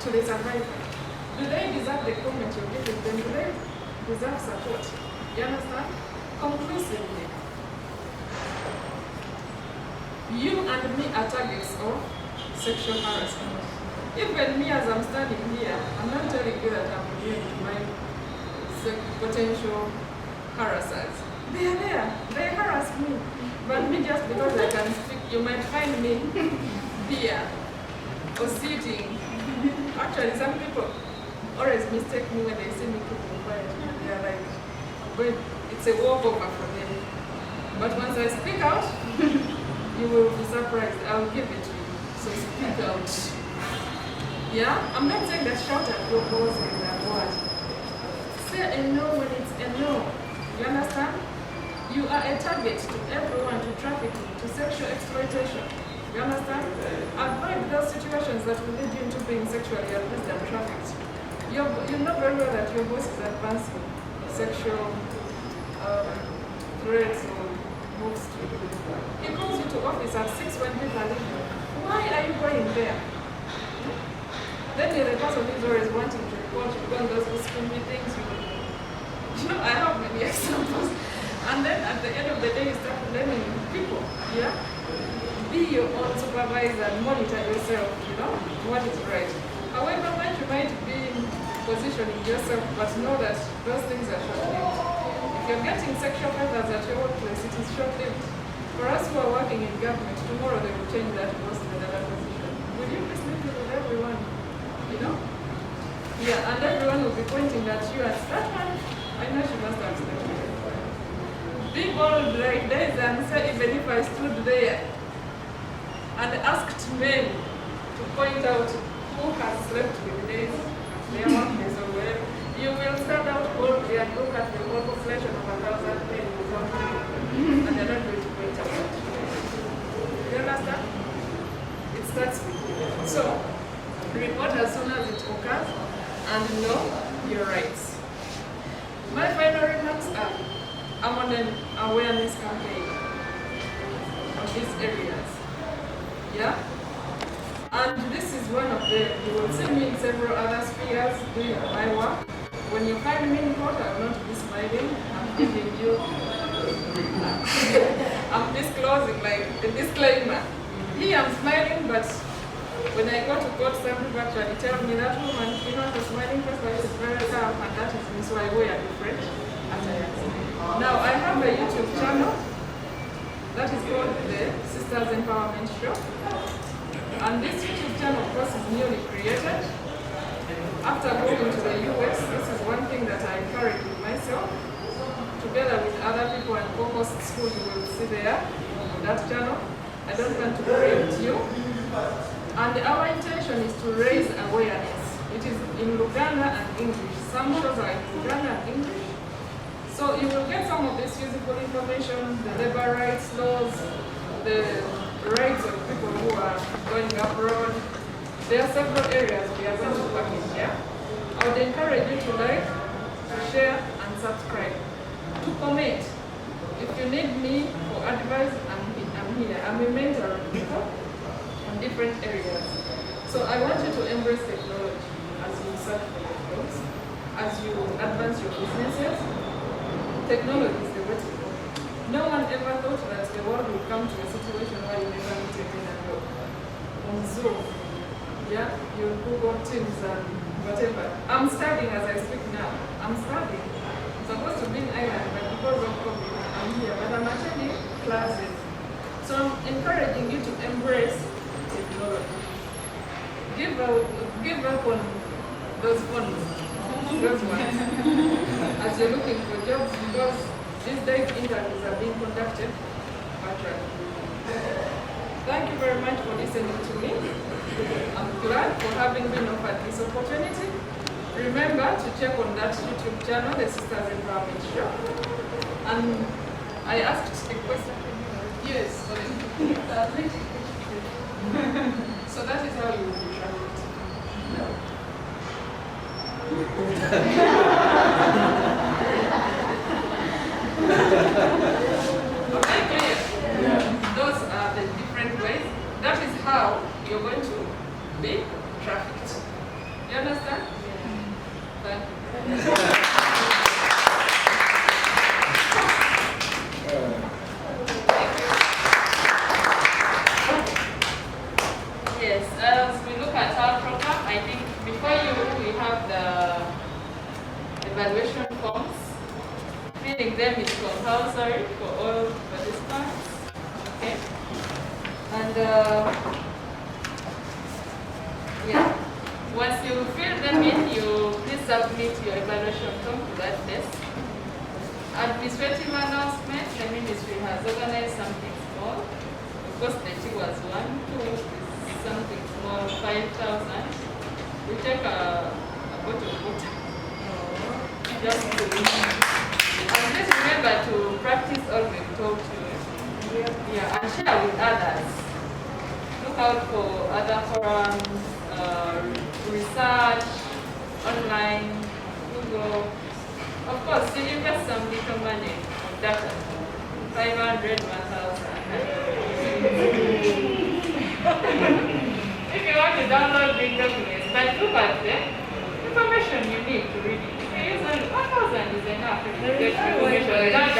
Speaker 3: to the survivor. Do they deserve the comment you're giving them? Do they deserve support? You understand? Conclusively, you and me are targets of sexual harassment. Even me, as I'm standing here, I'm not telling you that I'm immune to my potential harassers. They are there. They harass me. But me, just because I can speak, you might find me here or sitting. Actually, some people always mistake me when they see me keeping quiet. They are like, it's a walkover for them. But once I speak out, you will be surprised. I'll give it to you. So speak out. Yeah? I'm not saying that shout at your boss in that word. Say a no when it's a no. You understand? You are a target to everyone, to trafficking, to sexual exploitation. You understand? Avoid those situations that will lead you into being sexually abused and trafficked. You know very well that your boss is advancing sexual threats or moves to you. He calls you to office at 6 when people are leaving. Why are you going there? Then you're the person who's always wanting to report you on those skimpy things. You know, I have many examples. And then at the end of the day, you start blaming people. Yeah? Be your own supervisor and monitor yourself, you know, what is right. However much you might be positioning yourself, but know that those things are short-lived. If you're getting sexual favors at your workplace, it is short-lived. For us who are working in government, tomorrow they will change that post to another position. We will you be sleeping with everyone? You know? Yeah, and everyone will be pointing at you as that one. I know she must have slept with everyone. Be bold like this and say, even if I stood there and asked men to point out who has slept with this, their workplace or wherever, you will stand out boldly and look at the whole population of 1,000 men without and they're not going to point out. You understand? It starts with you. So, report as soon as it occurs and know your rights. My final remarks are, I'm on an awareness campaign on these areas. Yeah? And this is one of the, you will see me in several other spheres doing my work. When you find me in court, I will not be smiling. I'm giving you, I'm disclosing like a disclaimer. Here I'm smiling, but when I go to court, some people actually tell me that woman, you know, the smiling face is very tough, and that is me, so I wear different attire. Now, I have a YouTube channel that is called the Sisters Empowerment Show. And this YouTube channel, of course, is newly created. After going to the US, this is one thing that I carried with myself, together with other people and co-hosts who you will see there on that channel. I don't want to preempt you. And our intention is to raise awareness. It is in Luganda and English. Some shows are in Luganda and English. So you will get some of this useful information, the labor rights laws, the rights of people who are going abroad. There are several areas we are going to work in here. I would encourage you to like, to share, and subscribe. To comment. If you need me for advice, I'm here. I'm a mentor of people in different areas. So I want you to embrace technology as you search for your jobs, as you advance your businesses. Technology is the way to go. No one ever thought that the world would come to a situation where you never meet again and go on Zoom. Yeah, you Google Teams and whatever. I'm studying as I speak now. I'm studying. I'm supposed to be in Ireland, but because of COVID, I'm here. But I'm attending classes. So I'm encouraging you to embrace technology. Give up on those phones, those ones, as you're looking for jobs, because these days interviews are being conducted virtually. Thank you very much for listening to me. I'm glad for having been offered this opportunity. Remember to check on that YouTube channel, the Sisters Empowerment Show. And I asked a question. Yes, so that is how you will be traveled. Okay, clear? Yeah. Those are the different ways. That is how you're going to be trafficked. You understand? Yeah. Thank you. Yes, as we look at our program, I think before you, we have the evaluation forms. Filling them is compulsory for all participants. Okay? And yeah, once you fill them in, you please submit your evaluation form to that desk. Administrative announcement, the ministry has organized something small. Of course, the T was 1, 2 is something small, 5,000. We take a bottle of water. Just to, and please remember to practice all we've told you. Yeah, and share with others. Look out for other forums, research, online, Google. Of course, you invest some little money on data. 500, 1,000. If you want to download big documents, but look at the information you need to read it. If you use only 1,000 is enough to get information. Without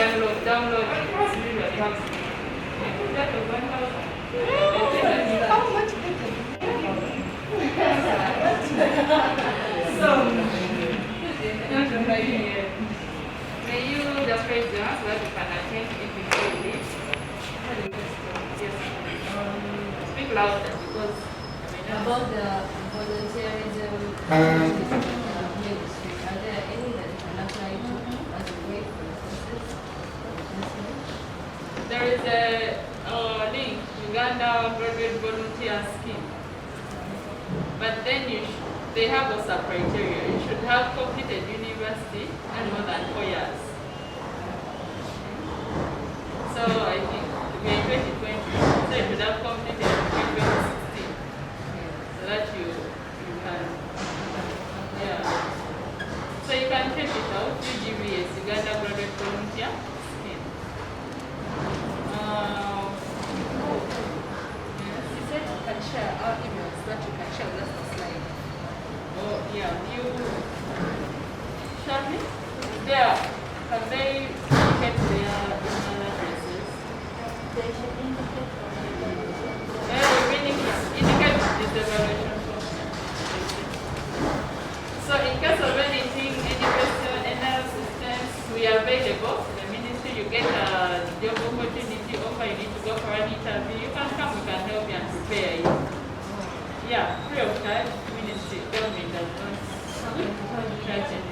Speaker 3: download it. It's really helps. I think that was 1,000.
Speaker 2: How much
Speaker 1: So, may you just raise your hand so that you can attend if you feel it. Yes. Speak louder because I may
Speaker 5: About the volunteerism ministry, are there any that you can apply to as a way for the process?
Speaker 1: There is a link, Uganda Graduate Volunteer Scheme. But then they have also criteria. You should have completed university and more than 4 years. So I think we are in 2020, so you should have completed in 2016. So that you can, yeah. So you can check it out, UGVS, Uganda Graduate Volunteer Scheme.
Speaker 5: You said you can share our emails, that you can share with us the slide.
Speaker 1: Oh, yeah, you, Shami, there, have they kept their email addresses?
Speaker 7: They should indicate
Speaker 1: Meaning indicate this evaluation process. So in case of anything, any question, any assistance, we are available. The ministry, you get a job opportunity offer, you need to go for an interview, you can come, we can help you and prepare you. Yeah, free of charge, ministry, government does not charge anything.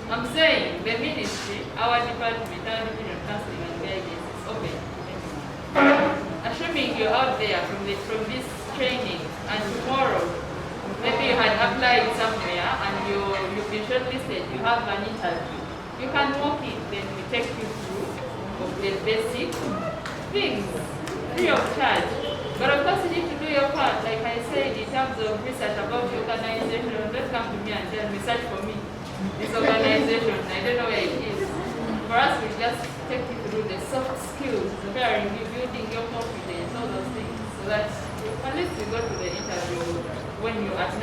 Speaker 1: I'm saying the ministry, our department, our division of counseling and guidance is open to anyone. Assuming you're out there from this training and tomorrow, maybe you had applied somewhere and you've been shortlisted, you have an interview. You can walk in, then we take you through of the basic things, free of charge. But of course you need to do your part, like I said, in terms of research about the organization. Don't come to me and tell me, search for me. This organization, I don't know where it is. For us, we just take you through the soft skills, preparing you, building your confidence, all those things. So that at least you go to the interview when you're at 99%.